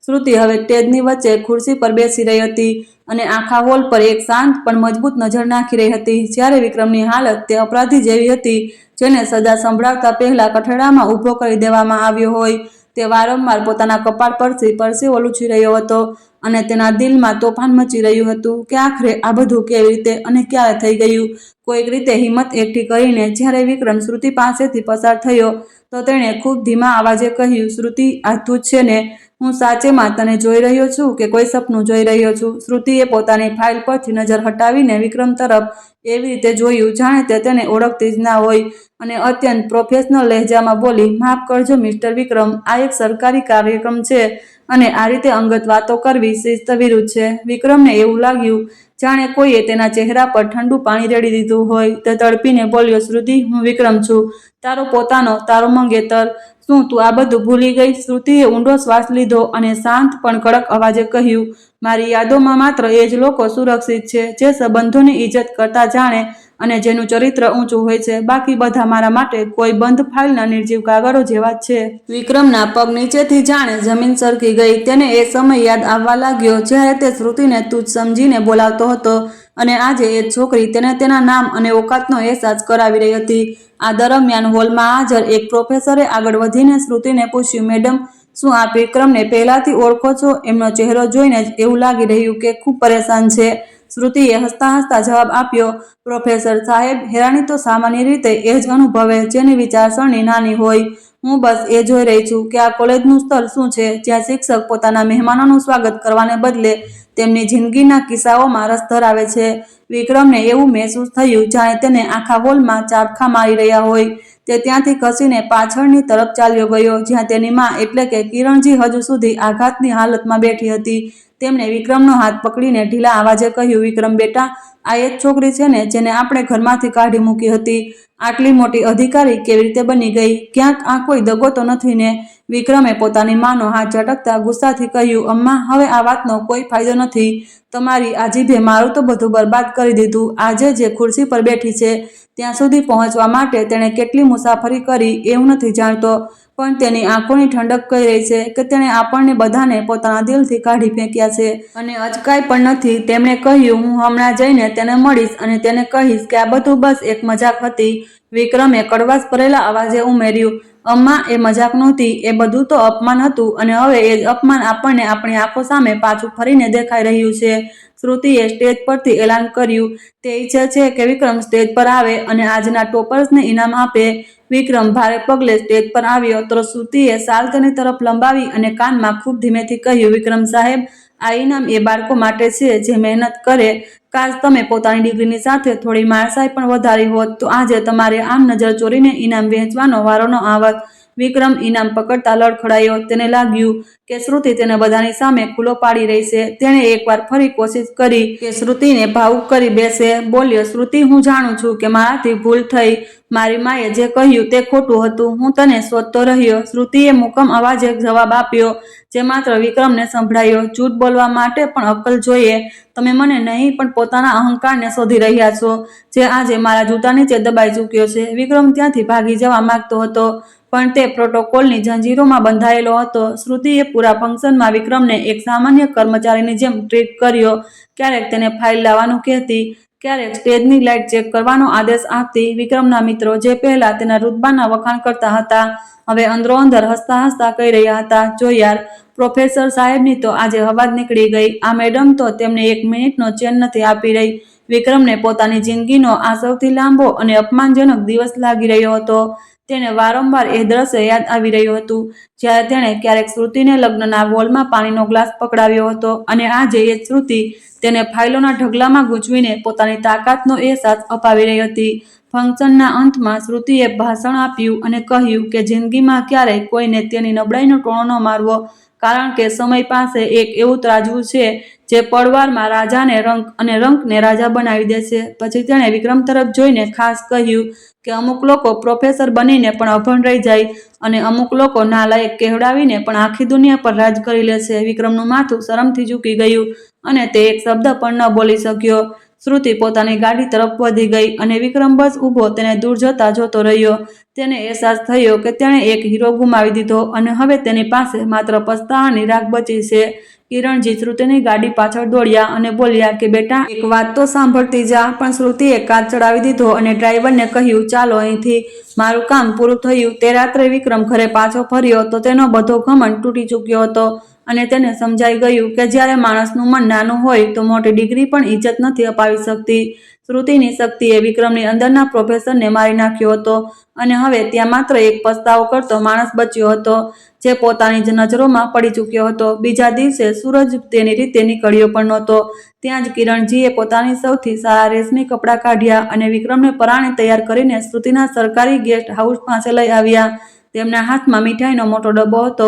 શ્રુતિ હવે સ્ટેજની વચ્ચે ખુરશી પર બેસી રહી હતી અને આખા હોલ પર એક શાંત પણ મજબૂત નજર નાખી રહી હતી. જ્યારે વિક્રમની હાલત તે અપરાધી જેવી હતી જેને સજા સંભળાવતા પહેલા કઠેડામાં ઊભો કરી દેવામાં આવ્યો હોય. તે વારંવાર પોતાના કપાળ પરથી પરસેવો લૂછી રહ્યો હતો અને તેના દિલમાં તોફાન મચી રહ્યું હતું કે આખરે આ બધું કેવી રીતે અને ક્યારે થઈ ગયું. કોઈક રીતે હિંમત એકઠી કરીને જ્યારે વિક્રમ શ્રુતિ પાસેથી પસાર થયો તો તેણે ખૂબ ધીમા અવાજે કહ્યું, શ્રુતિ, આ તું જ છે ને? હું સાચેમાં તને જોઈ રહ્યો છું કે કોઈ સપનું જોઈ રહ્યો છું? શ્રુતિએ પોતાની ફાઇલ પરથી નજર હટાવીને વિક્રમ તરફ એવી રીતે જોયું જાણે તે તેને ઓળખતી જ ના હોય અને અત્યંત પ્રોફેશનલ લહેજામાં બોલી, માફ કરજો મિસ્ટર વિક્રમ, આ એક સરકારી કાર્યક્રમ છે અને આ રીતે અંગત વાતો કરવી શિસ્ત વિરુદ્ધ છે. વિક્રમને એવું લાગ્યું જાણે કોઈએ તેના ચહેરા પર ઠંડુ પાણી રેડી દીધું હોય. તે તડપીને બોલ્યો, શ્રુતિ, હું વિક્રમ છું, તારો પોતાનો, તારો મંગેતર. શું તું આ બધું ભૂલી ગઈ? શ્રુતિએ ઊંડો શ્વાસ લીધો અને શાંત પણ કડક અવાજે કહ્યું, મારી યાદોમાં માત્ર એ જ લોકો સુરક્ષિત છે જે સંબંધોની ઇજ્જત કરતા જાણે અને જેનું ચરિત્ર ઊંચું હોય છે. બાકી બધા મારા માટે કોઈ બંધ ફાઇલના નિર્જીવ કાગળો જેવા જ છે. વિક્રમના પગ નીચેથી જાણે જમીન સરકી ગઈ. તેને એ સમય યાદ આવવા લાગ્યો જ્યારે તે શ્રુતિને તુચ્છ સમજીને બોલાવતો હતો અને આજે એ છોકરી તેને તેના નામ અને ઓકાતનો અહેસાસ કરાવી રહી હતી. આ દરમિયાન હોલમાં હાજર એક પ્રોફેસરે આગળ વધીને શ્રુતિને પૂછ્યું, મેડમ, શું આપ વિક્રમને પહેલાથી ઓળખો છો? એમનો ચહેરો જોઈને જ એવું લાગી રહ્યું કે ખૂબ પરેશાન છે. શ્રુતિએ હસતા હસતા જવાબ આપ્યો, પ્રોફેસર સાહેબ, હેરાની તો સામાન્ય રીતે એ જ અનુભવે જેની વિચારસરણી નાની હોય. હું બસ એ જોઈ રહી છું કે આ કોલેજનું સ્તર શું છે, જ્યાં શિક્ષક પોતાના મહેમાનોનું સ્વાગત કરવાને બદલે તેમની જિંદગીના કિસ્સાઓમાં રસ ધરાવે છે. વિક્રમને એવું મહેસૂસ થયું જાણે તેને આખા હોલમાં ચાબખા મારી રહ્યા હોય. તે ત્યાંથી ખસીને પાછળની તરફ ચાલ્યો ગયો, જ્યાં તેની માં એટલે કે કિરણજી હજુ સુધી આઘાતની હાલતમાં બેઠી હતી. તેમણે વિક્રમનો હાથ પકડીને ઢીલા અવાજે કહ્યું, વિક્રમ બેટા, આ એ જ છોકરી છે ને જેને આપણે ઘરમાંથી કાઢી મૂકી હતી? આટલી મોટી અધિકારી કેવી રીતે બની ગઈ? ક્યાંક આ કોઈ દગો તો નથી ને? વિક્રમે પોતાની માનો હાથ ઝટકતા ગુસ્સાથી કહ્યું, અમ્મા, હવે આ વાતનો કોઈ ફાયદો નથી. તમારી આ જીભે મારું તો બધું બરબાદ કરી દીધું. આજે જે ખુરશી પર બેઠી છે ત્યાં સુધી પહોંચવા માટે તેણે કેટલી મુસાફરી કરી એ હું નથી જાણતો, પણ તેની આંખોની ઠંડક કહી રહી છે કે તેણે આપણને બધાને પોતાના દિલથી કાઢી ફેંક્યા છે અને અચકાય પણ નથી. તેમણે કહ્યું, હું હમણાં જઈને તેને મળીશ અને તેને કહીશ કે આ બધું બસ એક મજાક હતી. વિક્રમે કડવાશ ભરેલા અવાજે ઉમેર્યું, અમ્મા, એ મજાક નહોતી, એ બધું તો અપમાન હતું અને હવે એ જ અપમાન આપણને આપણી આંખો સામે પાછું ફરીને દેખાઈ રહ્યું છે. શ્રુતિએ સ્ટેજ પરથી એલાન કર્યું. તે ઈચ્છે છે કે વિક્રમ સ્ટેજ પર આવે અને આજના ટોપર્સને ઇનામ આપે. વિક્રમ ભારે પગલે સ્ટેજ પર આવ્યો તો શ્રુતિએ શાલ તેની તરફ લંબાવી અને કાનમાં ખૂબ ધીમેથી કહ્યું, વિક્રમ સાહેબ, આ ઇનામ એ બાળકો માટે છે જે મહેનત કરે. કાશ તમે પોતાની ડિગ્રીની સાથે થોડી માણસાઈ પણ વધારી હોત તો આજે તમારે આમ નજર ચોરીને ઇનામ વહેંચવાનો વારો ન આવત. વિક્રમ ઇનામ પકડતા લડખડાયો. તેને લાગ્યું કે શ્રુતિ તેને બધાની સામે ખુલ્લો પાડી રહી છે. તેણે એકવાર ફરી કોશિશ કરી કે શ્રુતિને ભાવુક કરી બેસે. બોલ્યો, શ્રુતિ, હું જાણું છું કે મારાથી ભૂલ થઈ. મારી માએ જે કહ્યું તે ખોટું હતું. હું તને શોધતો રહ્યો. શ્રુતિએ મૂકમ અવાજે જવાબ આપ્યો, જે માત્ર વિક્રમને સંભળાયો. જૂઠ બોલવા માટે પણ અક્કલ જોઈએ. તમે મને નહીં પણ પોતાના અહંકારને શોધી રહ્યા છો, જે આજે મારા જૂતા નીચે દબાઈ ચૂક્યો છે. વિક્રમ ત્યાંથી ભાગી જવા માંગતો હતો, પણ તે પ્રોટોકોલની જંજીરોમાં બંધાયેલો હતો. શ્રુતિએ પૂરા ફંક્શનમાં વિક્રમને એક સામાન્ય કર્મચારીની જેમ ટ્રીટ કર્યો. ક્યારેક તેને ફાઇલ લાવવાનું કહેતી, ક્યારેક સ્ટેજની લાઇટ ચેક કરવાનો આદેશ આપતી. વિક્રમના મિત્રો જે પહેલા તેના રુતબાના વખાણ કરતા હતા, હવે અંદરોઅંદર હસતા હસતા કહી રહ્યા હતા, જો યાર, પ્રોફેસર સાહેબની તો આજે હવા જ નીકળી ગઈ. આ મેડમ તો તેમને એક મિનિટનો ચેન નથી આપી રહી. વિક્રમને પોતાની જિંદગીનો આ સૌથી લાંબો અને અપમાનજનક દિવસ લાગી રહ્યો હતો. તેને વારંવાર એ દ્રશ્ય યાદ આવી રહ્યું હતું, જ્યારે તેણે ક્યારેક શ્રુતિને લગ્નના વોલમાં પાણીનો ગ્લાસ પકડાવ્યો હતો અને આજે એ જ શ્રુતિ તેને ફાઇલોના ઢગલામાં ગૂંચવીને પોતાની તાકાતનો અહેસાસ અપાવી રહી હતી. ફંક્શનના અંતમાં શ્રુતિએ ભાષણ આપ્યું અને કહ્યું કે જિંદગીમાં ક્યારેય કોઈને તેની નબળાઈનો ટોણો ન મારવો, કારણ કે સમય પાસે એક એવું ત્રાજવું છે જે પળવારમાં રાજાને રંક અને રંકને રાજા બનાવી દેશે. પછી તેણે વિક્રમ તરફ જોઈને ખાસ કહ્યું કે અમુક લોકો પ્રોફેસર બનીને પણ અભણ રહી જાય અને અમુક લોકો નાલાયક કહેવડાવીને પણ આખી દુનિયા પર રાજ કરી લે છે. વિક્રમનું માથું શરમથી ઝૂકી ગયું અને તે એક શબ્દ પણ ન બોલી શક્યો. શ્રુતિ પોતાની ગાડી તરફ વધી ગઈ અને વિક્રમ બસ ઊભો તેને દૂર જતા જોતો રહ્યો. તેને અહેસાસ થયો કે તેણે એક હીરો ગુમાવી દીધો અને હવે તેની પાસે માત્ર પસ્તાવાની રાખ બચી છે. કિરણજી શ્રુતિની ગાડી પાછળ દોડ્યા અને બોલ્યા કે બેટા, એક વાત તો સાંભળતી જા. પણ શ્રુતિએ કાચ ચડાવી દીધો અને ડ્રાઈવરને કહ્યું, ચાલો અહીંથી, મારું કામ પૂરું થયું. તે રાત્રે વિક્રમ ઘરે પાછો ફર્યો તો તેનો બધો ઘમંડ તૂટી ચૂક્યો હતો અને તેને સમજાઈ ગયું કે જ્યારે માણસનું મન નાનું હોય તો મોટી ડિગ્રી પણ ઇજ્જત નથી અપાવી શકતી. શ્રુતિની શક્તિએ વિક્રમની અંદરના પ્રોફેસરને મારી નાખ્યો હતો અને હવે ત્યાં માત્ર એક પસ્તાવો કરતો માણસ બચ્યો હતો, જે પોતાની જ નજરોમાં પડી ચૂક્યો હતો. બીજા દિવસે સૂરજ તેની રીતે નીકળ્યો પણ નહોતો. ત્યાં જ કિરણજીએ પોતાની સૌથી સારા રેશમી કપડાં કાઢ્યા અને વિક્રમને પરાણે તૈયાર કરીને શ્રુતિના સરકારી ગેસ્ટ હાઉસ પાસે લઈ આવ્યા. તેમના હાથમાં મીઠાઈનો મોટો ડબ્બો હતો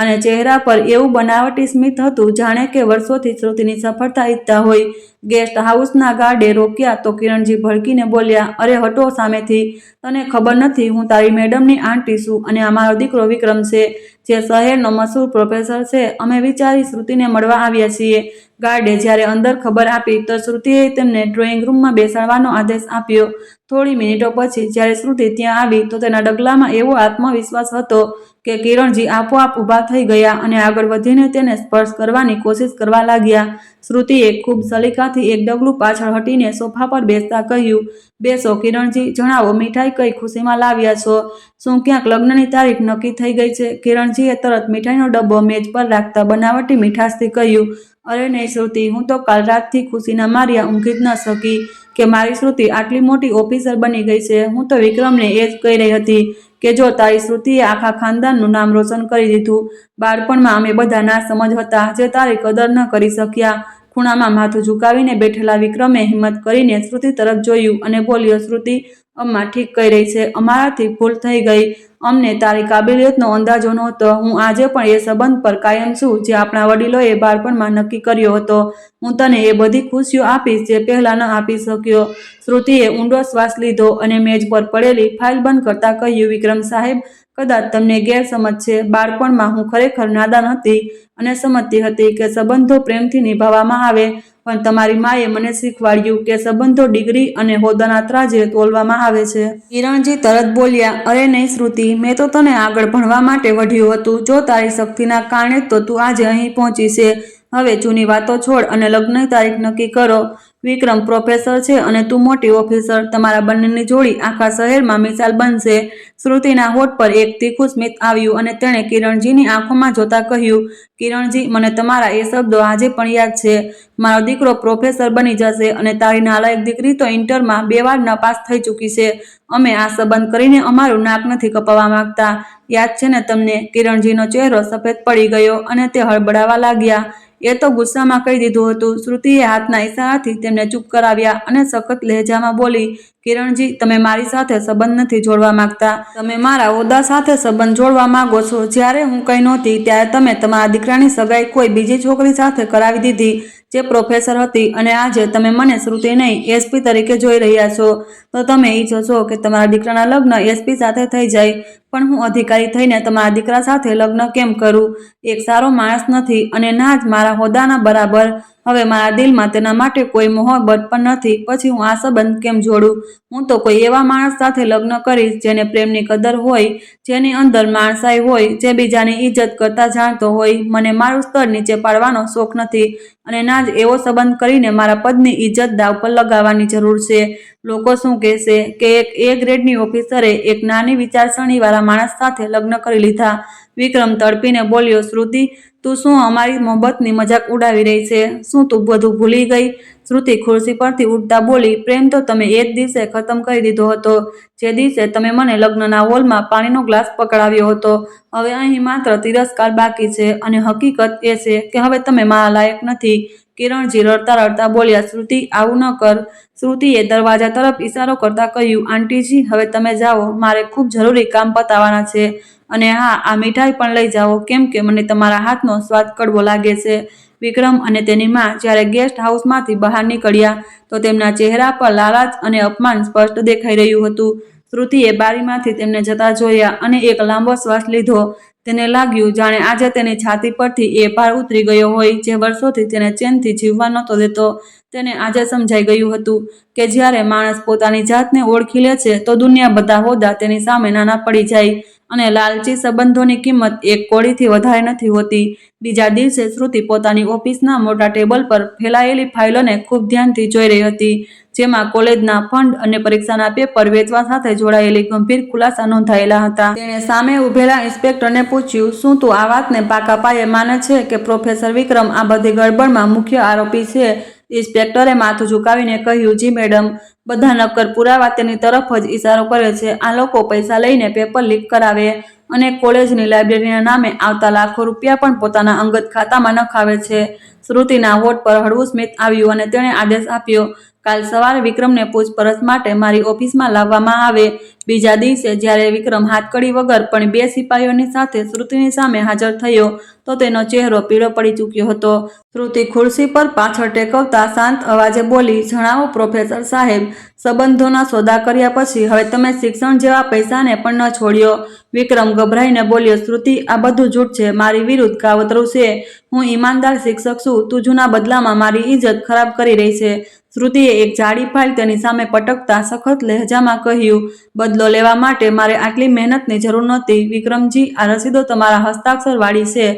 અને ચહેરા પર એવું બનાવટી સ્મિત હતું જાણે કે વર્ષોથી શ્રુતિની સફળતા ઈચ્છતા હોય. ગેસ્ટ હાઉસના ગાર્ડે રોક્યા તો કિરણજી ભડકીને બોલ્યા, અરે હટો સામેથી, તને ખબર નથી હું તારી મેડમની આંટી છું અને અમારો દીકરો વિક્રમ છે, જે શહેરનો મશહૂર પ્રોફેસર છે. અમે વિચારી શ્રુતિને મળવા આવ્યા છીએ. ગાર્ડે જ્યારે અંદર ખબર આપી તો શ્રુતિએ તેમને ડ્રોઈંગ રૂમમાં બેસાડવાનો આદેશ આપ્યો. થોડી મિનિટો પછી જ્યારે શ્રુતિ ત્યાં આવી તો તેના ડગલામાં એવો આત્મવિશ્વાસ હતો કે કિરણજી આપોઆપ ઊભા થઈ ગયા અને આગળ વધીને તેને સ્પર્શ કરવાની કોશિશ કરવા લાગ્યા. શ્રુતિએ ખૂબ સલીકાથી એક ડગલું પાછળ હટીને સોફા પર બેસતા કહ્યું, બેસો કિરણજી, જણાવો મીઠાઈ કઈ ખુશીમાં લાવ્યા છો? શું ક્યાંક લગ્નની તારીખ નક્કી થઈ ગઈ છે? કિરણજીએ તરત મીઠાઈનો ડબ્બો મેજ પર રાખતા બનાવટી મીઠાશથી કહ્યું, અરે નહીં શ્રુતિ, હું તો કાલ રાતથી ખુશીના માર્યા ઊંઘી જ ન શકી કે મારી શ્રુતિ આટલી મોટી ઓફિસર બની ગઈ છે. હું તો વિક્રમને એ જ કહી રહી હતી કે જો તારી શ્રુતિએ આખા ખાનદાનનું નામ રોશન કરી દીધું. બાળપણમાં અમે બધા ના સમજ હતા જે તારી કદર ન કરી શક્યા. ખૂણામાં માથું ઝુકાવીને બેઠેલા વિક્રમે હિંમત કરીને શ્રુતિ તરફ જોયું અને બોલ્યો, શ્રુતિ, અમ્મા ઠીક કહી રહી છે, અમારાથી ભૂલ થઈ ગઈ. અમને તારી કાબિલિયતનો અંદાજો નહોતો. હું આજે પણ એ સંબંધ પર કાયમ છું જે આપણા વડીલોએ બાળપણમાં નક્કી કર્યો હતો. હું તને એ બધી ખુશીઓ આપીશ જે પહેલાં ન આપી શક્યો. શ્રુતિએ ઊંડો શ્વાસ લીધો અને મેજ પર પડેલી ફાઇલ બંધ કરતા કહ્યું, વિક્રમ સાહેબ, કદાચ તમને ગેરસમજ છે. બાળપણમાં હું ખરેખર નાદાન હતી અને સમજતી હતી કે સંબંધો પ્રેમથી નિભાવવામાં આવે, પણ તમારી માએ મને શીખવાડ્યું કે સંબંધો ડિગ્રી અને હોદ્દાના ત્રાજે તોલવામાં આવે છે. કિરણજી તરત બોલ્યા, અરે નહીં શ્રુતિ, મેં તો તને આગળ ભણવા માટે વઢ્યું હતું. જો તારી શક્તિના કારણે તો તું આજે અહીં પહોંચી છે. હવે જૂની વાતો છોડ અને લગ્નની તારીખ નક્કી કરો. વિક્રમ પ્રોફેસર છે અને તું મોટી ઓફિસર. તમારા બંનેની જોડી આખા શહેરમાં મિસાલ બનશે. શ્રુતિના હોઠ પર એક તીખું સ્મિત આવ્યું અને તેણે કિરણજીની આંખોમાં જોતા કહ્યું, કિરણજી, મને તમારા એ શબ્દો આજે પણ યાદ છે. મારો દીકરો પ્રોફેસર બની જશે અને તારી નાલાયક દીકરી તો ઇન્ટરમાં 2 વાર નાપાસ થઈ ચૂકી છે. અમે આ સંબંધ કરીને અમારું નાક નથી કપાવવા માંગતા. યાદ છે ને તમને? કિરણજીનો ચહેરો સફેદ પડી ગયો અને તે હળબળાવા લાગ્યા. એ તો ગુસ્સામાં કહી દીધું હતું. શ્રુતિએ હાથના ઇશારાથી તેમને ચૂપ કરાવ્યા અને સખત લહેજામાં બોલી, કિરણજી, તમે મારી સાથે સંબંધ નથી જોડવા માંગતા. તમે મારા હોદ્દા સાથે સંબંધ જોડવા માંગો છો. જ્યારે હું કંઈ નહોતી ત્યારે તમે તમારા દીકરાની સગાઈ કોઈ બીજી છોકરી સાથે કરાવી દીધી જે પ્રોફેસર હતી અને આજે તમે મને શ્રુતિ નહીં એસપી તરીકે જોઈ રહ્યા છો. તો તમે ઈચ્છો છો કે તમારા દીકરાના લગ્ન એસપી સાથે થઈ જાય, પણ હું અધિકારી થઈને તમારા દીકરા સાથે લગ્ન કેમ કરું? એક સારો માણસ નથી અને ના જ મારા હોદ્દાના બરાબર. હવે મારા દિલમાં તેના માટે કોઈ મોહબ્બત પણ નથી. પછી હું આ સંબંધ કેમ જોડું? હું તો કોઈ એવા માણસ સાથે લગ્ન કરીશ જેને પ્રેમની કદર હોય, જેની અંદર માણસાઈ હોય, જે બીજાની ઇજ્જત કરતા જાણતો હોય. મને મારું સ્તર નીચે પાડવાનો શોખ નથી અને ના જ એવો સંબંધ કરીને મારા પદની ઇજ્જત દાવ પર લગાવવાની જરૂર છે. લોકો શું કહેશે કે એક એ ગ્રેડની ઓફિસરે એક નાની વિચારસરણીવાળા માણસ સાથે લગ્ન કરી લીધા. વિક્રમ તડપીને બોલ્યો, શ્રુતિ, તું શું અમારી મોહબ્બતની મજાક ઉડાવી રહી છે? શું તું બધું ભૂલી ગઈ? શ્રુતિ ખુરશી પરથી ઉઠતા બોલી, પ્રેમ તો તમે એ જ દિવસે ખતમ કરી દીધો હતો જે દિવસે તમે મને લગ્નના હોલમાં પાણીનો ગ્લાસ પકડાવ્યો હતો. હવે અહીં માત્ર તિરસ્કાર બાકી છે અને હકીકત એ છે કે હવે તમે મારા લાયક નથી. કિરણજી રડતા રડતા બોલ્યા, શ્રુતિ, આવું ન કર. શ્રુતિએ દરવાજા તરફ ઇશારો કરતા કહ્યું, આંટીજી, હવે તમે જાઓ. મારે ખૂબ જરૂરી કામ પતાવવાના છે. અને હા, આ મીઠાઈ પણ લઈ જાઓ કેમ કે મને તમારા હાથનો સ્વાદ કડવો લાગે છે. વિક્રમ અને તેની માં જ્યારે ગેસ્ટ હાઉસમાંથી બહાર નીકળ્યા તો તેમના ચહેરા પર લાલાચ અને અપમાન સ્પષ્ટ દેખાઈ રહ્યું હતું. શ્રુતિએ બારીમાંથી તેમને જતા જોયા અને એક લાંબો શ્વાસ લીધો. તેને લાગ્યું જાણે આજે તેની છાતી પરથી એ ભાર ઉતરી ગયો હોય જે વર્ષોથી તેને ચેનથી જીવવા નહોતો દેતો. તેને આજે સમજાઈ ગયું હતું કે જ્યારે માણસ પોતાની જાતને ઓળખી લે છે તો દુનિયા બધા હોદ્દા તેની સામે નાના પડી જાય અને લાલચી સંબંધોની કિંમત એક કોડીથી વધારે નથી હોતી. બીજા દિવસે શ્રુતિ પોતાની ઓફિસના મોટા ટેબલ પર ફેલાયેલી ફાઇલોને ખૂબ ધ્યાનથી જોઈ રહી હતી, જેમાં કોલેજના ફંડ અને પરીક્ષાના પેપર વેચવા સાથે જોડાયેલી ગંભીર ખુલાસા નોંધાયેલા હતા. તેણે સામે ઉભેલા ઇન્સ્પેક્ટરને પૂછ્યું, શું તું આ વાતને પાકા પાયે માને છે કે પ્રોફેસર વિક્રમ આ બધી ગડબડમાં મુખ્ય આરોપી છે? ઇન્સ્પેક્ટરે માથું ઝુકાવીને કહ્યું, જી મેડમ, બધા નક્કર પુરાવા તેની તરફ જ ઇશારો કરે છે. આ લોકો પૈસા લઈને પેપર લીક કરાવે અને કોલેજની લાઇબ્રેરીના નામે આવતા લાખો રૂપિયા પણ પોતાના અંગત ખાતામાં નખાવે છે. શ્રુતિના હોઠ પર હળવું સ્મિત આવ્યું અને તેણે આદેશ આપ્યો, કાલ સવારે વિક્રમને પૂછપરછ માટે મારી ઓફિસમાં લાવવામાં આવે. બીજા દિવસે જ્યારે વિક્રમ હાથકડી વગર પણ 2 સિપાહીઓની સાથે શ્રુતિની સામે હાજર થયો તો તેનો ચહેરો પીળો પડી ચૂક્યો હતો. શ્રુતિ ખુરશી પર પાછળ ટેકવતા શાંત અવાજે બોલી, જણાવો પ્રોફેસર સાહેબ, સંબંધોના સોદા કર્યા પછી હવે તમે શિક્ષણ જેવા પૈસાને પણ ન છોડ્યો. વિક્રમ ગભરાઈને બોલ્યો, શ્રુતિ, આ બધું જૂઠ છે. મારી વિરુદ્ધ કાવતરું છે. હું ઈમાનદાર શિક્ષક છું. તું જૂના બદલામાં મારી ઇજ્જત ખરાબ કરી રહી છે. શ્રુતિએ એક જાડી ફાઇલ તેની સામે પટકતા સખત લહેજામાં કહ્યું, બદલો લેવા માટે મારે આટલી મહેનતની જરૂર નહોતી. વિક્રમજી, આ રસીદો તમારા હસ્તાક્ષર વાળી છે.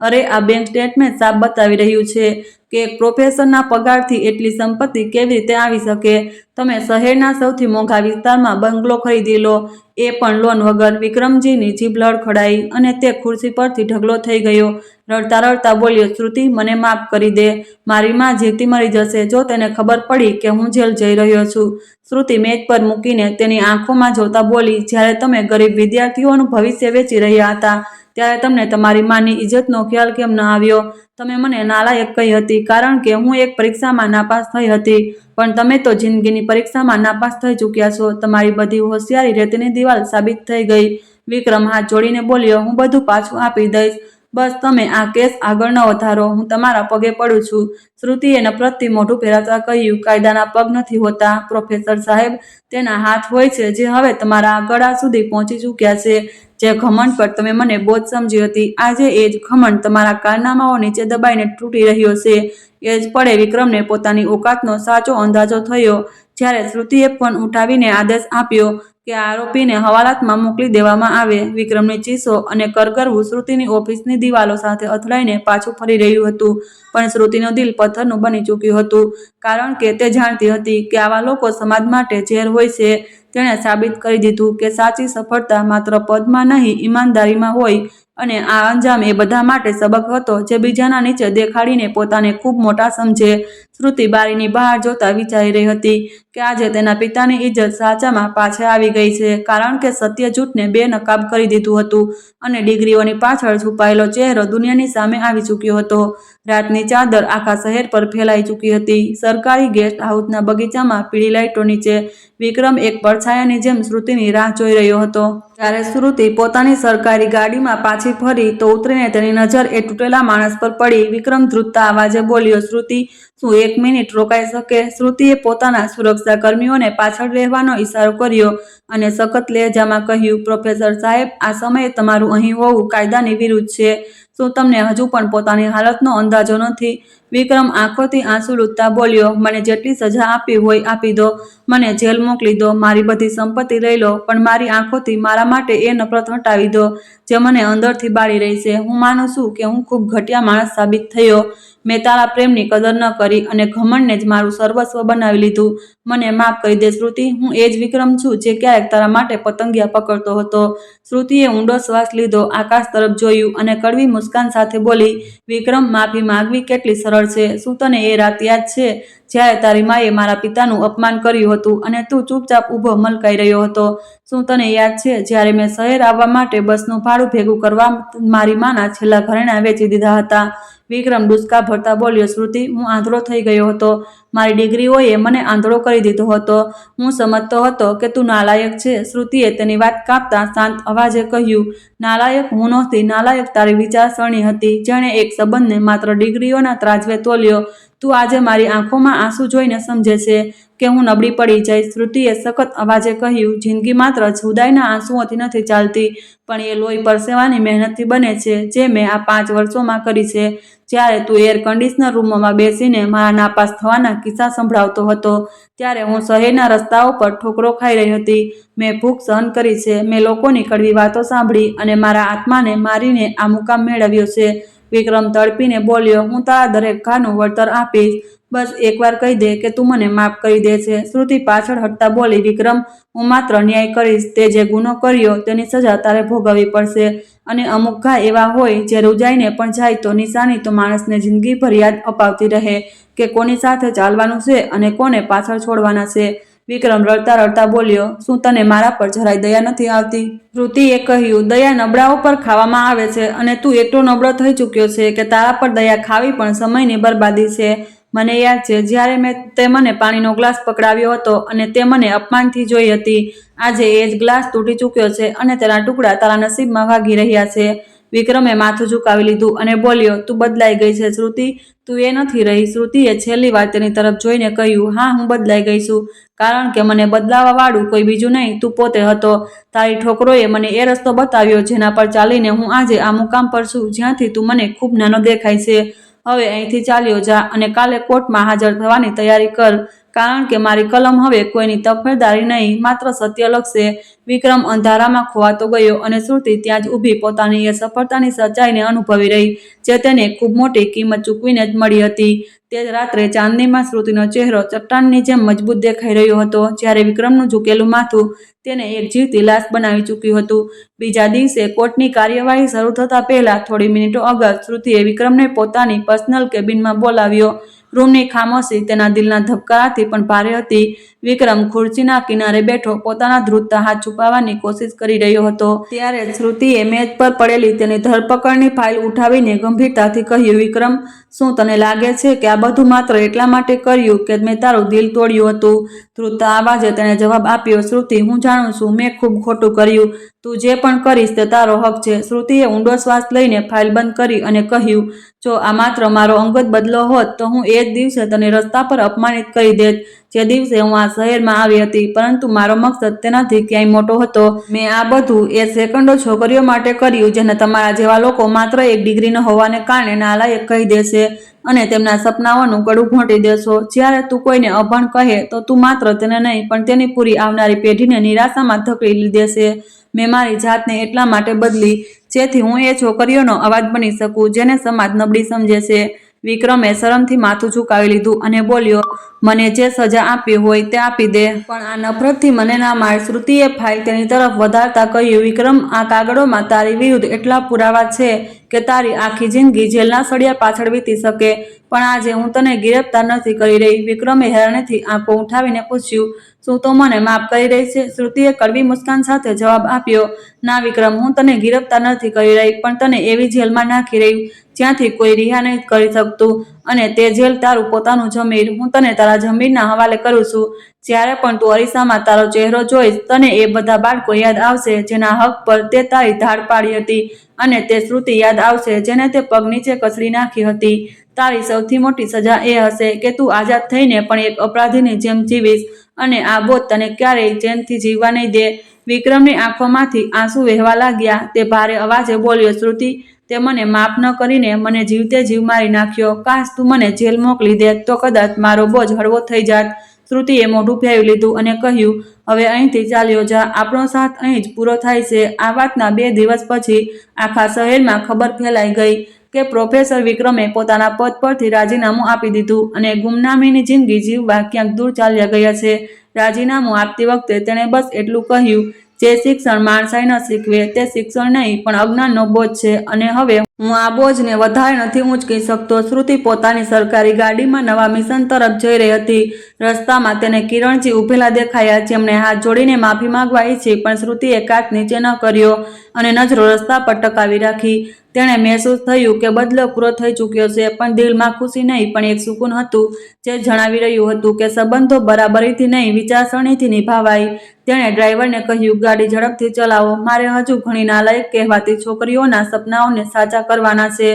અરે, આ બેંક સ્ટેટમેન્ટ સાફ બતાવી રહ્યું છે કે એક પ્રોફેસરના પગારથી એટલી સંપત્તિ કેવી રીતે આવી શકે. તમે શહેરના સૌથી મોંઘા વિસ્તારમાં બંગલો ખરીદી લો, એ પણ લોન વગર. વિક્રમજીની જીભ લડખડાઈ અને તે ખુરશી પરથી ઢગલો થઈ ગયો. રડતા રડતા બોલ્યો, શ્રુતિ, મને માફ કરી દે. મારી માં જીવતી મરી જશે જો તેને ખબર પડી કે હું જેલ જઈ રહ્યો છું. શ્રુતિ મેજ પર મૂકીને તેની આંખોમાં જોતા બોલી, જ્યારે તમે ગરીબ વિદ્યાર્થીઓનું ભવિષ્ય વેચી રહ્યા હતા ત્યારે તમને તમારી માની ઇજ્જતનો ખ્યાલ કેમ ન આવ્યો? તમે મને નાલાયક કહી હતી કારણ કે હું એક પરીક્ષામાં નાપાસ થઈ હતી, પણ તમે તો જિંદગીની પરીક્ષામાં નાપાસ થઈ ચૂક્યા છો. તમારી બધી હોશિયારી રેતીની દિવાલ સાબિત થઈ ગઈ. વિક્રમ હાથ જોડીને બોલ્યો, હું બધું પાછું આપી દઈશ. બસ તમે આ કેસ આગળ ન વધારો. હું તમારા પગે પડું છું. શ્રુતિએ નફરતથી મોઢું ફેરવતા કહ્યું, કાયદાના પગ નથી હોતા પ્રોફેસર સાહેબ, તેના હાથ હોય છે જે હવે તમારા ગળા સુધી પહોંચી ચૂક્યા છે. જે ઘમંડ પર તમે મને બોજ સમજી હતી, આજે એ જ ઘમંડ તમારા કારનામાઓ નીચે દબાઈને તૂટી રહ્યો છે. એ જ પળે વિક્રમને પોતાની ઓકાતનો સાચો અંદાજો થયો, જ્યારે શ્રુતિએ ફોન ઉઠાવીને આદેશ આપ્યો કે આરોપીને હવાલાતમાં મોકલી દેવામાં આવે. વિક્રમની ચીસો અને કરગરવું શ્રુતિની ઓફિસની દિવાલો સાથે અથડાઈને પાછું ફરી રહ્યું હતું, પણ શ્રુતિનું દિલ પથ્થરનું બની ચૂક્યું હતું, કારણ કે તે જાણતી હતી કે આવા લોકો સમાજ માટે ઝેર હોય છે. તેણે સાબિત કરી દીધું કે સાચી સફળતા માત્ર પદમાં નહીં, ઈમાનદારીમાં હોય, અને આ અંજામ એ બધા માટે સબક હતો જે બીજાના નીચે દેખાડીને પોતાને ખૂબ મોટા સમજે. શ્રુતિ બારીની બહાર જોતા વિચારી રહી હતી કે આજે તેના પિતાની ઇજ્જત સાચામાં પાછે આવી ગઈ છે, કારણ કે સત્ય જૂઠને બેનકાબ કરી દીધું હતું અને ડિગ્રીઓની પાછળ છુપાયેલો ચહેરો દુનિયાની સામે આવી ચૂક્યો હતો. રાતની ચાદર આખા શહેર પર ફેલાઈ ચૂકી હતી. સરકારી ગેસ્ટ હાઉસના બગીચામાં પીળી લાઇટો નીચે વિક્રમ એક પડછાયાની જેમ શ્રુતિની રાહ જોઈ રહ્યો હતો. જ્યારે શ્રુતિ પોતાની સરકારી ગાડીમાં પાછી ફરી તો ઉતરીને તેની નજર એ તૂટેલા માણસ પર પડી. વિક્રમ ધ્રુજતા અવાજે બોલ્યો, શ્રુતિ, શું 1 મિનિટ રોકાઈ શકે? શ્રુતિએ પોતાના સુરક્ષા કર્મીઓને પાછળ રહેવાનો ઇશારો કર્યો અને સખત લહેજામાં કહ્યું, પ્રોફેસર સાહેબ, આ સમયે તમારું અહીં હોવું કાયદાની વિરુદ્ધ છે. શું તમને હજુ પણ પોતાની હાલતનો અંદાજો નથી? વિક્રમ આંખોથી આંસુ લૂછતા બોલ્યો, મને જેટલી સજા આપવી હોય આપી દો. મને જેલ મોકલી દો. મારી બધી સંપત્તિ લઈ લો, પણ મારી આંખોથી મારા માટે એ નફરત હટાવી દો જે મને અંદરથી બાળી રહી છે. હું માનું છું કે હું ખૂબ ઘટિયા માણસ સાબિત થયો. મેં તારા પ્રેમની કદર ન કરી અને ઘમંડને જ મારું સર્વસ્વ બનાવી લીધું. મને માફ કરી દે શ્રુતિ. હું એ જ વિક્રમ છું જે ક્યારેક તારા માટે પતંગિયા પકડતો હતો. શ્રુતિએ ઊંડો શ્વાસ લીધો, આકાશ તરફ જોયું અને કડવી મુસ્કાન સાથે બોલી, વિક્રમ, માફી માંગવી કેટલી સરળ છે. શું તને એ રાત યાદ છે જ્યારે તારી માએ મારા પિતાનું અપમાન કર્યું હતું અને તું ચૂપચાપ ઊભો મલકાઈ રહ્યો હતો? શું તને યાદ છે જ્યારે મેં શહેર આવવા માટે બસનું ભાડું ભેગું કરવા મારી માના છેલ્લા ઘરેણાં વેચી દીધા હતા? વિક્રમ ડૂચકા ભરતા બોલ્યો, શ્રુતિ, હું આંધળો થઈ ગયો હતો. મારી ડિગ્રીઓએ મને આંધળો કરી દીધો હતો. હું સમજતો હતો કે તું નાલાયક છે. શ્રુતિએ તેની વાત કાપતા શાંત અવાજે કહ્યું, નાલાયક હું નહોતી. નાલાયક તારી વિચારસરણી હતી, જેણે એક સંબંધને માત્ર ડિગ્રીઓના ત્રાજવે તોલ્યો. તું આજે મારી આંખોમાં આંસુ જોઈને સમજે છે કે હું નબળી પડી જઈશ. શ્રુતિએ સખત અવાજે કહ્યું, જિંદગી માત્ર જુદાઈના આંસુઓથી નથી ચાલતી, પણ એ લોહી પરસેવાની મહેનતથી બને છે જે મેં આ 5 વર્ષોમાં કરી છે. જ્યારે તું એર કન્ડિશનર રૂમમાં બેસીને મારા નાપાસ થવાના કિસ્સા સંભળાવતો હતો, ત્યારે હું શહેરના રસ્તાઓ પર ઠોકરો ખાઈ રહી હતી. મેં ભૂખ સહન કરી છે, મેં લોકોની કડવી વાતો સાંભળી અને મારા આત્માને મારીને આ મુકામ મેળવ્યો છે. વિક્રમ તડપીને બોલ્યો, હું તારા દરેક ઘાનું વળતર આપીશ. બસ એકવાર કહી દે કે તું મને માફ કરી દે છે. શ્રુતિ પાછળ હટતા બોલી, વિક્રમ, હું માત્ર ન્યાય કરીશ. તે જે ગુનો કર્યો તેની સજા તારે ભોગવવી પડશે. અને અમુક ઘા એવા હોય જે રૂજાઈને પણ જાય તો નિશાની તો માણસને જિંદગીભર યાદ અપાવતી રહે કે કોની સાથે ચાલવાનું છે અને કોને પાછળ છોડવાના છે. વિક્રમ રડતા રડતા બોલ્યો, શું તને મારા પર જરાય દયા નથી આવતી? શ્રુતિએ કહ્યું, દયા નબળાઓ પર ખાવામાં આવે છે અને તું એટલો નબળો થઈ ચૂક્યો છે કે તારા પર દયા ખાવી પણ સમયની બરબાદી છે. મને યાદ છે જ્યારે તે મને પાણીનો ગ્લાસ પકડાવ્યો હતો અને તે મને અપમાનથી જોઈ હતી. આજે એ જ ગ્લાસ તૂટી ચૂક્યો છે અને તેના ટુકડા તારા નસીબમાં વાગી રહ્યા છે. વિક્રમે માથું ઝુકાવી લીધું અને બોલ્યો, તું બદલાઈ ગઈ છે શ્રુતિ, તું એ નથી રહી. શ્રુતિએ છેલ્લી વાર તેની તરફ જોઈને કહ્યું, હા, હું બદલાઈ ગઈ છું, કારણ કે મને બદલાવા વાળું કોઈ બીજું નહીં, તું પોતે હતો. તારી ઠોકરોએ મને એ રસ્તો બતાવ્યો જેના પર ચાલીને હું આજે આ મુકામ પર છું જ્યાંથી તું મને ખૂબ નાનો દેખાય છે. હવે અહીંથી ચાલ્યો જા અને કાલે કોર્ટમાં હાજર થવાની તૈયારી કર. કારણ કે મારી કલમ હવે કોઈની તફેદારી નહીં, માત્ર સત્ય લખશે. વિક્રમ અંધારામાં ખોવાતો ગયો અને શ્રુતિ ત્યાં જ ઊભી પોતાની એ સફળતાની સચ્ચાઈને અનુભવી રહી, જે તેને ખૂબ મોટી કિંમત ચૂકવીને જ મળી હતી. તે જ રાત્રે ચાંદનીમાં શ્રુતિનો ચહેરો ચટ્ટાનની જેમ મજબૂત દેખાઈ રહ્યો હતો, જ્યારે વિક્રમનું ઝૂકેલું માથું તેને એક જીવતી લાશ બનાવી ચૂક્યું હતું. બીજા દિવસે કોર્ટની કાર્યવાહી શરૂ થતાં પહેલા થોડી મિનિટો અગાઉ શ્રુતિએ વિક્રમને પોતાની પર્સનલ કેબિનમાં બોલાવ્યો. રૂમની ખામોશી તેના દિલના ધબકારાથી પણ ભારે હતી. વિક્રમ ખુરશીના કિનારે બેઠો પોતાના ધ્રુજતા હાથ છુપાવવાની કોશિશ કરી રહ્યો હતો. ત્યારે શ્રુતિએ મેજ પર પડેલી તેની ધરપકડની ફાઇલ ઉઠાવીને ગંભીરતાથી કહ્યું, વિક્રમ, શું તને લાગે છે કે આ બધું માત્ર એટલા માટે કર્યું કે મેં તારું દિલ તોડ્યું હતું? ધ્રુજતા અવાજે તેણે જવાબ આપ્યો, શ્રુતિ, હું જાણું છું મેં ખૂબ ખોટું કર્યું. તું જે પણ કરીશ તે તારો હક છે. શ્રુતિએ ઊંડો શ્વાસ લઈને ફાઇલ બંધ કરી અને કહ્યું, જો આ માત્ર મારો અંગત બદલો હોત તો હું એ જ દિવસે તને રસ્તા પર અપમાનિત કરી દેત, જે દિવસે હું આ શહેરમાં આવી હતી. પરંતુ મારો મકસદ તેનાથી ક્યાંય મોટો હતો. મેં આ બધું એ સેકન્ડો છોકરીઓ માટે કર્યું જેને તમારા જેવા લોકો માત્ર એક ડિગ્રી ન હોવાને કારણે નાલાયક કહી દેશે અને તેમના સપનાઓનું ગળું ઘોંટી દેશો. જ્યારે તું કોઈને અભણ કહે તો તું માત્ર તેને નહીં પણ તેની પૂરી આવનારી પેઢીને નિરાશામાં ધકેલી દેશે. મેં મારી જાતને એટલા માટે બદલી જેથી હું એ છોકરીઓનો અવાજ બની શકું જેને સમાજ નબળી સમજે છે. વિક્રમે શરમથી માથું ઝુકાવી લીધું અને બોલ્યો, મને જે સજા આપવી હોય તે આપી દે, પણ આ નફરતથી મને ના માર. શ્રુતિએ ફાઇલ તેની તરફ વધારતા કહ્યું, વિક્રમ, આ કાગળોમાં તારી વિરુદ્ધ એટલા પુરાવા છે કે તારી આખી જિંદગી જેલના સળિયા પાછળ વીતી શકે, પણ આજે હું તને ગિરફ્તાર નથી કરી રહી. વિક્રમે હેરાનીથી આંખો ઉઠાવીને પૂછ્યું, શું તું મને માફ કરી રહી છે? શ્રુતિએ કડવી મુસ્કાન સાથે જવાબ આપ્યો, ના વિક્રમ, હું તને ગિરફ્તાર નથી કરી રહી, પણ તને એવી જેલમાં નાખી રહી જ્યાંથી કોઈ રિહા નહીં કરી શકતું, અને તે જેલ તારું પોતાનું જમીર. હું તને તારા જમીરના હવાલે કરું છું. જ્યારે પણ તું અરીસામાં તારો ચહેરો જોઈશ, તને એ બધા બાળકો યાદ આવશે જેના હક પર તે તારી ધાડ પાડી હતી, અને તે શ્રુતિ યાદ આવશે જેને તે પગ નીચે કચડી નાખી હતી. તારી સૌથી મોટી સજા એ હશે કે તું આઝાદ થઈને પણ એક અપરાધીની જેમ જીવીશ, અને આ બોધ તને ક્યારેય ચેનથી જીવવા નહીં દે. વિક્રમની આંખોમાંથી આંસુ વહેવા લાગ્યા. તે ભારે અવાજે બોલ્યો, શ્રુતિ, તે મને માફ ન કરીને મને જીવતે જીવ મારી નાખ્યો. કાશ તું મને જેલ મોકલી દે તો કદાચ મારો બોજ હળવો થઈ જાત. શ્રુતિએ મોઢું ફેરવી લીધું અને કહ્યું, હવે અહીંથી ચાલ્યો જા. આપણો સાથ અહીં જ પૂરો થાય છે. આ વાતના 2 દિવસ પછી આખા શહેરમાં ખબર ફેલાઈ ગઈ કે પ્રોફેસર વિક્રમે પોતાના પદ પરથી રાજીનામું આપી દીધું અને ગુમનામીની જિંદગી જીવવા ક્યાંક દૂર ચાલ્યા ગયા છે. રાજીનામું આપતી વખતે તેણે બસ એટલું કહ્યું, જે શિક્ષણ માણસાઈ ન શીખવે તે શિક્ષણ નહીં પણ અજ્ઞાનનો બોજ છે, અને હવે હું આ બોજને વધારે નથી ઊંચકી શકતો. શ્રુતિ પોતાની સરકારી ગાડીમાં નવા મિશન તરફ જઈ રહી હતી. રસ્તામાં તેને કિરણજી ઊભેલા દેખાયા, જેમણે હાથ જોડીને માફી માંગવા ઈચ્છી, પણ શ્રુતિએ કાચ નીચે ન કર્યો અને નજરો રસ્તા પર ટકાવી રાખી. તેણે મહેસૂસ થયું કે બદલો પૂરો થઈ ચૂક્યો છે, પણ દિલમાં ખુશી નહીં પણ એક સુકૂન હતું જે જણાવી રહ્યું હતું કે સંબંધો બરાબરીથી નહીં, વિચારસરણીથી નિભાવાય. તેણે ડ્રાઈવરને કહ્યું, ગાડી ઝડપથી ચલાવો, મારે હજુ ઘણી નાલાયક કહેવાતી છોકરીઓના સપનાઓને સાચા કરવાના છે.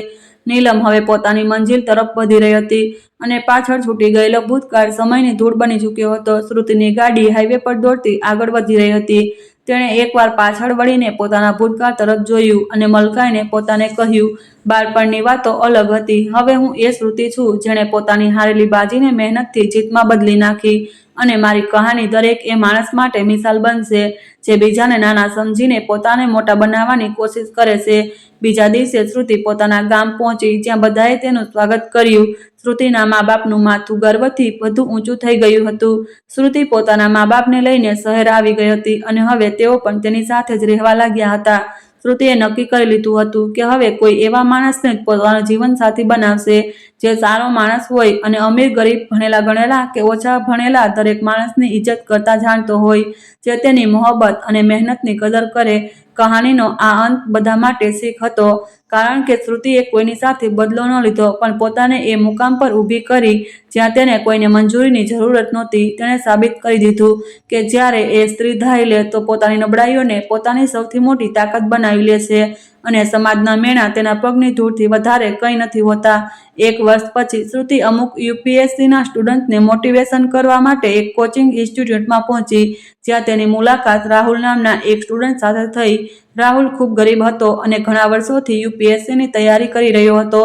નીલમ હવે પોતાની મંજિલ તરફ વધી રહી હતી અને પાછળ છૂટી ગયેલો ભૂતકાળ સમયની ધૂળ બની ચૂક્યો હતો. શ્રુતિની ગાડી હાઈવે પર દોડતી આગળ વધી રહી હતી. તેણે એકવાર પાછળ વળીને પોતાના ભૂતકાળ તરફ જોયું અને મલકાઈને પોતાને કહ્યું, બાળપણની વાતો અલગ હતી. હવે હું એ શ્રુતિ છું જેણે પોતાની હારેલી બાજીને મહેનતથી જીતમાં બદલી નાખી, અને મારી કહાની દરેક એ માણસ માટે મિસાલ બનશે જે બીજાને નાના સમજીને પોતાને મોટા બનાવવાની કોશિશ કરે છે. બીજા દિવસે શ્રુતિ પોતાના ગામ પહોંચી, જ્યાં બધાએ તેનું સ્વાગત કર્યું. શ્રુતિના મા બાપનું માથું ગર્વથી વધુ ઊંચું થઈ ગયું હતું. શ્રુતિ પોતાના મા બાપને લઈને શહેર આવી ગઈ હતી અને હવે તેઓ પણ તેની સાથે જ રહેવા લાગ્યા હતા. શ્રુતિએ નક્કી કરી લીધું હતું કે હવે કોઈ એવા માણસને જ પોતાનો જીવનસાથી બનાવશે જે સારો માણસ હોય અને અમીર ગરીબ ભણેલા ગણેલા કે ઓછા ભણેલા દરેક માણસની ઇજ્જત કરતા જાણતો હોય, જે તેની મોહબ્બત અને મહેનતની કદર કરે. કહાનીનો આ અંત બધા માટે શીખ હતો, કારણ કે શ્રુતિએ કોઈની સાથે બદલો ન લીધો પણ પોતાને એ મુકામ પર ઊભી કરી જ્યાં તેને કોઈને મંજૂરીની જરૂરત નહોતી. તેણે સાબિત કરી દીધું કે જ્યારે એ સ્ત્રી ધારી લે તો પોતાની નબળાઈઓને પોતાની સૌથી મોટી તાકાત બનાવી લે છે, અને સમાજના મેણા તેના પગની ધૂળથી વધારે કંઈ નથી હોતા. 1 વર્ષ પછી શ્રુતિ અમુક યુપીએસસીના સ્ટુડન્ટને મોટિવેશન કરવા માટે એક કોચિંગ ઇન્સ્ટિટ્યૂટમાં પહોંચી, જ્યાં તેની મુલાકાત રાહુલ નામના એક સ્ટુડન્ટ સાથે થઈ. રાહુલ ખૂબ ગરીબ હતો અને ઘણા વર્ષોથી યુપીએસસીની તૈયારી કરી રહ્યો હતો.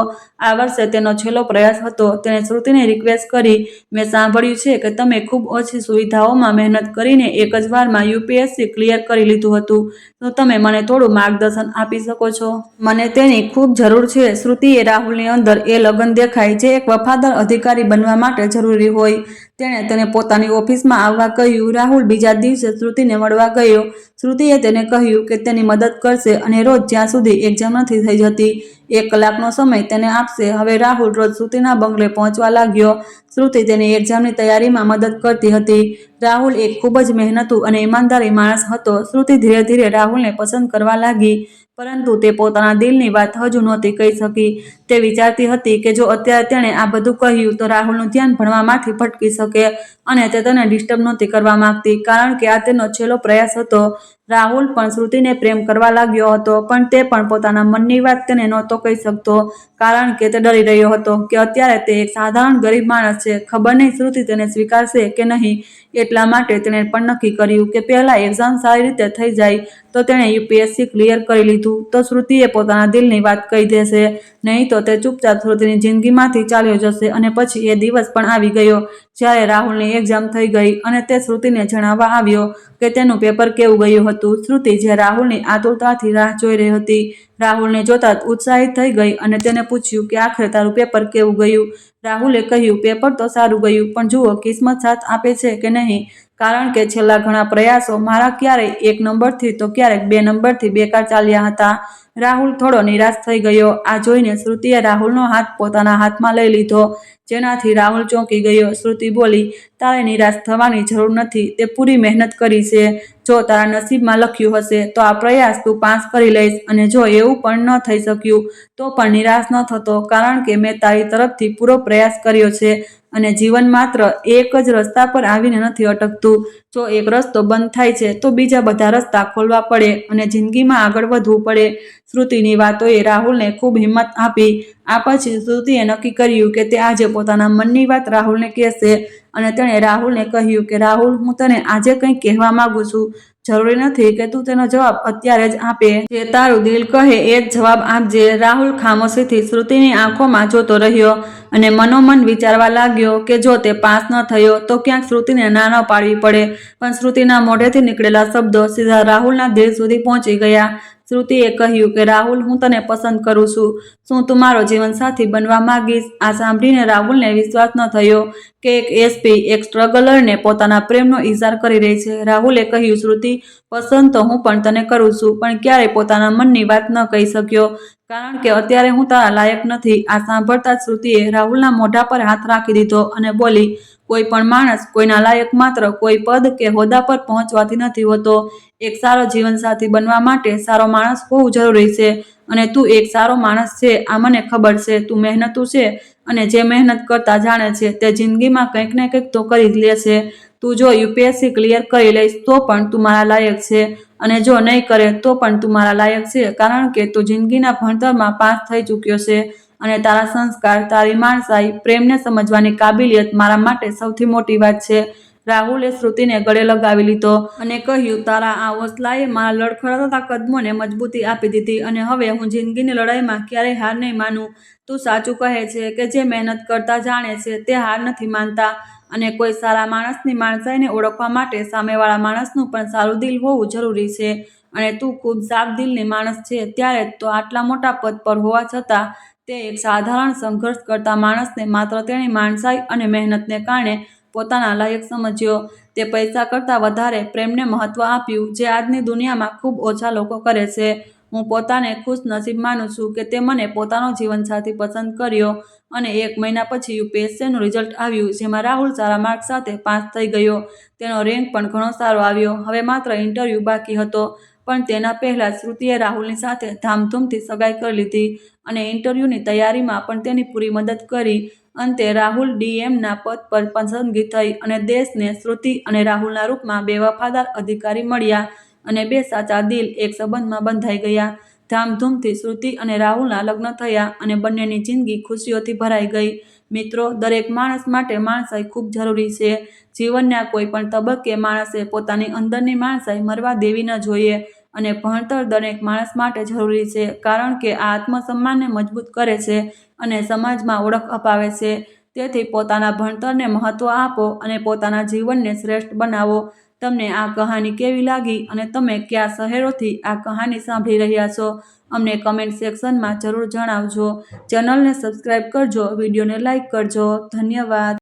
આ વર્ષે તેનો છેલ્લો પ્રયાસ હતો. તેણે શ્રુતિને રિક્વેસ્ટ કરી, મેં સાંભળ્યું છે કે તમે ખૂબ ઓછી સુવિધાઓમાં મહેનત કરીને એક જ વારમાં યુપીએસસી ક્લિયર કરી લીધું હતું. તો તમે મને થોડું માર્ગદર્શન આપી શકો છો? મને તેની ખૂબ જરૂર છે. શ્રુતિએ રાહુલની અંદર એ લગન દેખાઈ જે એક વફાદાર અધિકારી બનવા માટે જરૂરી હોય. તેણે તેને પોતાની ઓફિસમાં આવવા કહ્યું. રાહુલ બીજા દિવસે શ્રુતિને મળવા ગયો. શ્રુતિએ તેને કહ્યું કે તેની મદદ કરશે અને રોજ જ્યાં સુધી એક્ઝામ નથી થઈ જતી 1 કલાકનો સમય તેને આપશે. હવે રાહુલ રોજ શ્રુતિના બંગલે પહોંચવા લાગ્યો. શ્રુતિ તેની એક્ઝામની તૈયારીમાં મદદ કરતી હતી. રાહુલ એક ખૂબ જ મહેનતુ અને ઈમાનદારી માણસ હતો. શ્રુતિ ધીરે ધીરે રાહુલને પસંદ કરવા લાગી, પરંતુ તે પોતાના દિલની વાત હજુ નહોતી કહી શકી. તે વિચારતી હતી કે જો અત્યારે તેણે આ બધું કહ્યું તો રાહુલનું ધ્યાન ભણવામાંથી ભટકી શકે અને તે તેને ડિસ્ટર્બ નહોતી કરવા માંગતી, કારણ કે આ તેનો છેલ્લો પ્રયાસ હતો. રાહુલ પણ શ્રુતિને પ્રેમ કરવા લાગ્યો હતો, પણ તે પણ પોતાના મનની વાત તેને નહોતો કહી શકતો, કારણ કે તે ડરી રહ્યો હતો કે અત્યારે તે એક સાધારણ ગરીબ માણસ છે. ખબર નહીં શ્રુતિ તેને સ્વીકારશે કે નહીં. એટલા માટે તેણે પણ નક્કી કર્યું કે પહેલા એક્ઝામ સારી રીતે થઈ જાય તો તેણે યુપીએસસી ક્લિયર કરી લીધું તો શ્રુતિએ પોતાના દિલની વાત કહી દેશે, નહીં તો તે ચૂપચાપ શ્રુતિની જિંદગીમાંથી ચાલ્યો જશે. અને પછી એ દિવસ પણ આવી ગયો જ્યારે રાહુલની એક્ઝામ થઈ ગઈ અને તે શ્રુતિને જણાવવા આવ્યો કે તેનું પેપર કેવું ગયું હતું. શ્રુતિ જે રાહુલની આતુરતાથી રાહ જોઈ રહી હતી, રાહુલને જોતા જ ઉત્સાહિત થઈ ગઈ અને તેને પૂછ્યું કે આખરે તારું પેપર કેવું ગયું. રાહુલે કહ્યું, પેપર તો સારું ગયું, પણ જુઓ કિસ્મત સાથ આપે છે કે નહીં, કારણ કે છેલ્લા ઘણા પ્રયાસો મારા ક્યારેક 1 નંબરથી તો ક્યારેક 2 નંબરથી બેકાર ચાલ્યા હતા. રાહુલ થોડો નિરાશ થઈ ગયો. આ જોઈને શ્રુતિએ રાહુલનો હાથ પોતાના હાથમાં લઈ લીધો, જેનાથી રાહુલ ચોંકી ગયો. શ્રુતિ બોલી, તારે નિરાશ થવાની જરૂર નથી. તે પૂરી મહેનત કરી છે. જો તારા નસીબમાં લખ્યું હશે તો આ પ્રયાસ તું પાસ કરી લઈશ, અને જો એવું પણ ન થઈ શક્યું તો પણ નિરાશ ન થતો, કારણ કે મેં તારી તરફથી પૂરો પ્રયાસ કર્યો છે. અને જીવન માત્ર એક જ રસ્તા પર આવીને નથી અટકતું. જો એક રસ્તો બંધ થાય છે તો બીજા બધા રસ્તા ખોલવા પડે અને જિંદગીમાં આગળ વધવું પડે. શ્રુતિની વાતોએ રાહુલને ખૂબ હિંમત આપી. આ પછી શ્રુતિએ નક્કી કર્યું કે તે આજે પોતાના મનની વાત રાહુલને કહેશે. અને તેણે રાહુલને કહ્યું કે રાહુલ, હું તને આજે કંઈક કહેવા માંગુ છું. જરૂરી નથી કે તું તેનો જવાબ અત્યારે જ આપે. જે તારું દિલ કહે એ જ જવાબ આપજે. રાહુલ ખામોશીથી શ્રુતિની આંખોમાં જોતો રહ્યો અને મનોમન વિચારવા લાગ્યો કે જો તે પાસ ન થયો તો ક્યાંક શ્રુતિને ના ન પાડવી પડે. પણ શ્રુતિના મોઢેથી નીકળેલા શબ્દો સીધા રાહુલના દિલ સુધી પહોંચી ગયા. શ્રુતિએ કહ્યું કે રાહુલ, હું તને પસંદ કરું છું. શું તું મારો જીવનસાથી બનવા માંગીશ? આ સાંભળીને રાહુલને વિશ્વાસ ન થયો કે એક એસપી એક સ્ટ્રગલરને પોતાના પ્રેમનો ઇઝહાર કરી રહી છે. રાહુલે કહ્યું, શ્રુતિ, પસંદ તો હું પણ તને કરું છું, પણ ક્યારેય પોતાના મનની વાત ન કહી શક્યો, કારણ કે અત્યારે હું તારા લાયક નથી. આ સાંભળતા જ શ્રુતિએ રાહુલના મોઢા પર હાથ રાખી દીધો અને બોલી, કોઈ પણ માણસ કોઈના લાયક માત્ર કોઈ પદ કે હોદ્દા પર પહોંચવાથી નથી હોતો. એક સારો જીવનસાથી બનવા માટે સારો માણસ હોવું જરૂરી છે, અને તું એક સારો માણસ છે. આ મને ખબર છે. તું મહેનતુ છે અને જે મહેનત કરતા જાણે છે તે જિંદગીમાં કંઈક ને કંઈક તો કરી જ લેશે. તું જો યુપીએસસી ક્લિયર કરી લઈશ તો પણ તું મારા લાયક છે, અને જો નહીં કરે તો પણ તું મારા લાયક છે, કારણ કે તું જિંદગીના ભણતરમાં પાસ થઈ ચૂક્યો છે અને તારા સંસ્કાર, તારી માણસાઈ, પ્રેમને સમજવાની કાબિલિયત મારા માટે સૌથી મોટી વાત છે. રાહુલે શ્રુતિને ગળે લગાવી લીધો અને કહ્યું, તારા આ હોંસલાએ મારા લડખડાતા કદમોને મજબૂતી આપી દીધી, અને હવે હું જિંદગીની લડાઈમાં ક્યારેય હાર નહીં માનું. તું સાચું કહે છે કે જે મહેનત કરતા જાણે છે તે હાર નથી માનતા, અને કોઈ સારા માણસની માણસાઈને ઓળખવા માટે સામેવાળા માણસનું પણ સારું દિલ હોવું જરૂરી છે. અને તું ખૂબ સાફ દિલની માણસ છે. ત્યારે તો આટલા મોટા પદ પર હોવા છતાં તે એક સાધારણ સંઘર્ષ કરતા માણસને માત્ર તેની માણસાઈ અને મહેનતને કારણે પોતાના લાયક સમજ્યો. તે પૈસા કરતાં વધારે પ્રેમને મહત્વ આપ્યું, જે આજની દુનિયામાં ખૂબ ઓછા લોકો કરે છે. હું પોતાને ખુશનસીબ માનું છું કે તે મને પોતાનો જીવનસાથી પસંદ કર્યો. અને 1 મહિના પછી યુપીએસસીનું રિઝલ્ટ આવ્યું, જેમાં રાહુલ સારા માર્ક સાથે પાસ થઈ ગયો. તેનો રેન્ક પણ ઘણો સારો આવ્યો. હવે માત્ર ઇન્ટરવ્યૂ બાકી હતો, પણ તેના પહેલા શ્રુતિએ રાહુલની સાથે ધામધૂમથી સગાઈ કરી લીધી અને ઇન્ટરવ્યૂની તૈયારીમાં પણ તેની પૂરી મદદ કરી. અંતે રાહુલ ડીએમના પદ પર પસંદગી થઈ અને દેશને શ્રુતિ અને રાહુલના રૂપમાં 2 વફાદાર અધિકારી મળ્યા અને 2 સાચા દિલ એક સંબંધમાં બંધાઈ ગયા. ધામધૂમથી શ્રુતિ અને રાહુલના લગ્ન થયા અને બંનેની જિંદગી ખુશીઓથી ભરાઈ ગઈ. મિત્રો, દરેક માણસ માટે માણસાઈ ખૂબ જરૂરી છે. જીવનના કોઈ પણ તબક્કે માણસે પોતાની અંદરની માણસાઈ મરવા દેવી ન જોઈએ. અને ભણતર દરેક માણસ માટે જરૂરી છે, કારણ કે આ આત્મસન્માનને મજબૂત કરે છે અને સમાજમાં ઓળખ અપાવે છે. તેથી પોતાના ભણતરને મહત્વ આપો અને પોતાના જીવનને શ્રેષ્ઠ બનાવો. તમને આ કહાની કેવી લાગી અને તમે કયા શહેરોથી આ કહાની સાંભળી રહ્યા છો? અમને કમેન્ટ સેક્શનમાં જરૂર જણાવજો. ચેનલને સબસ્ક્રાઈબ કરજો, વિડીયોને લાઈક કરજો. ધન્યવાદ.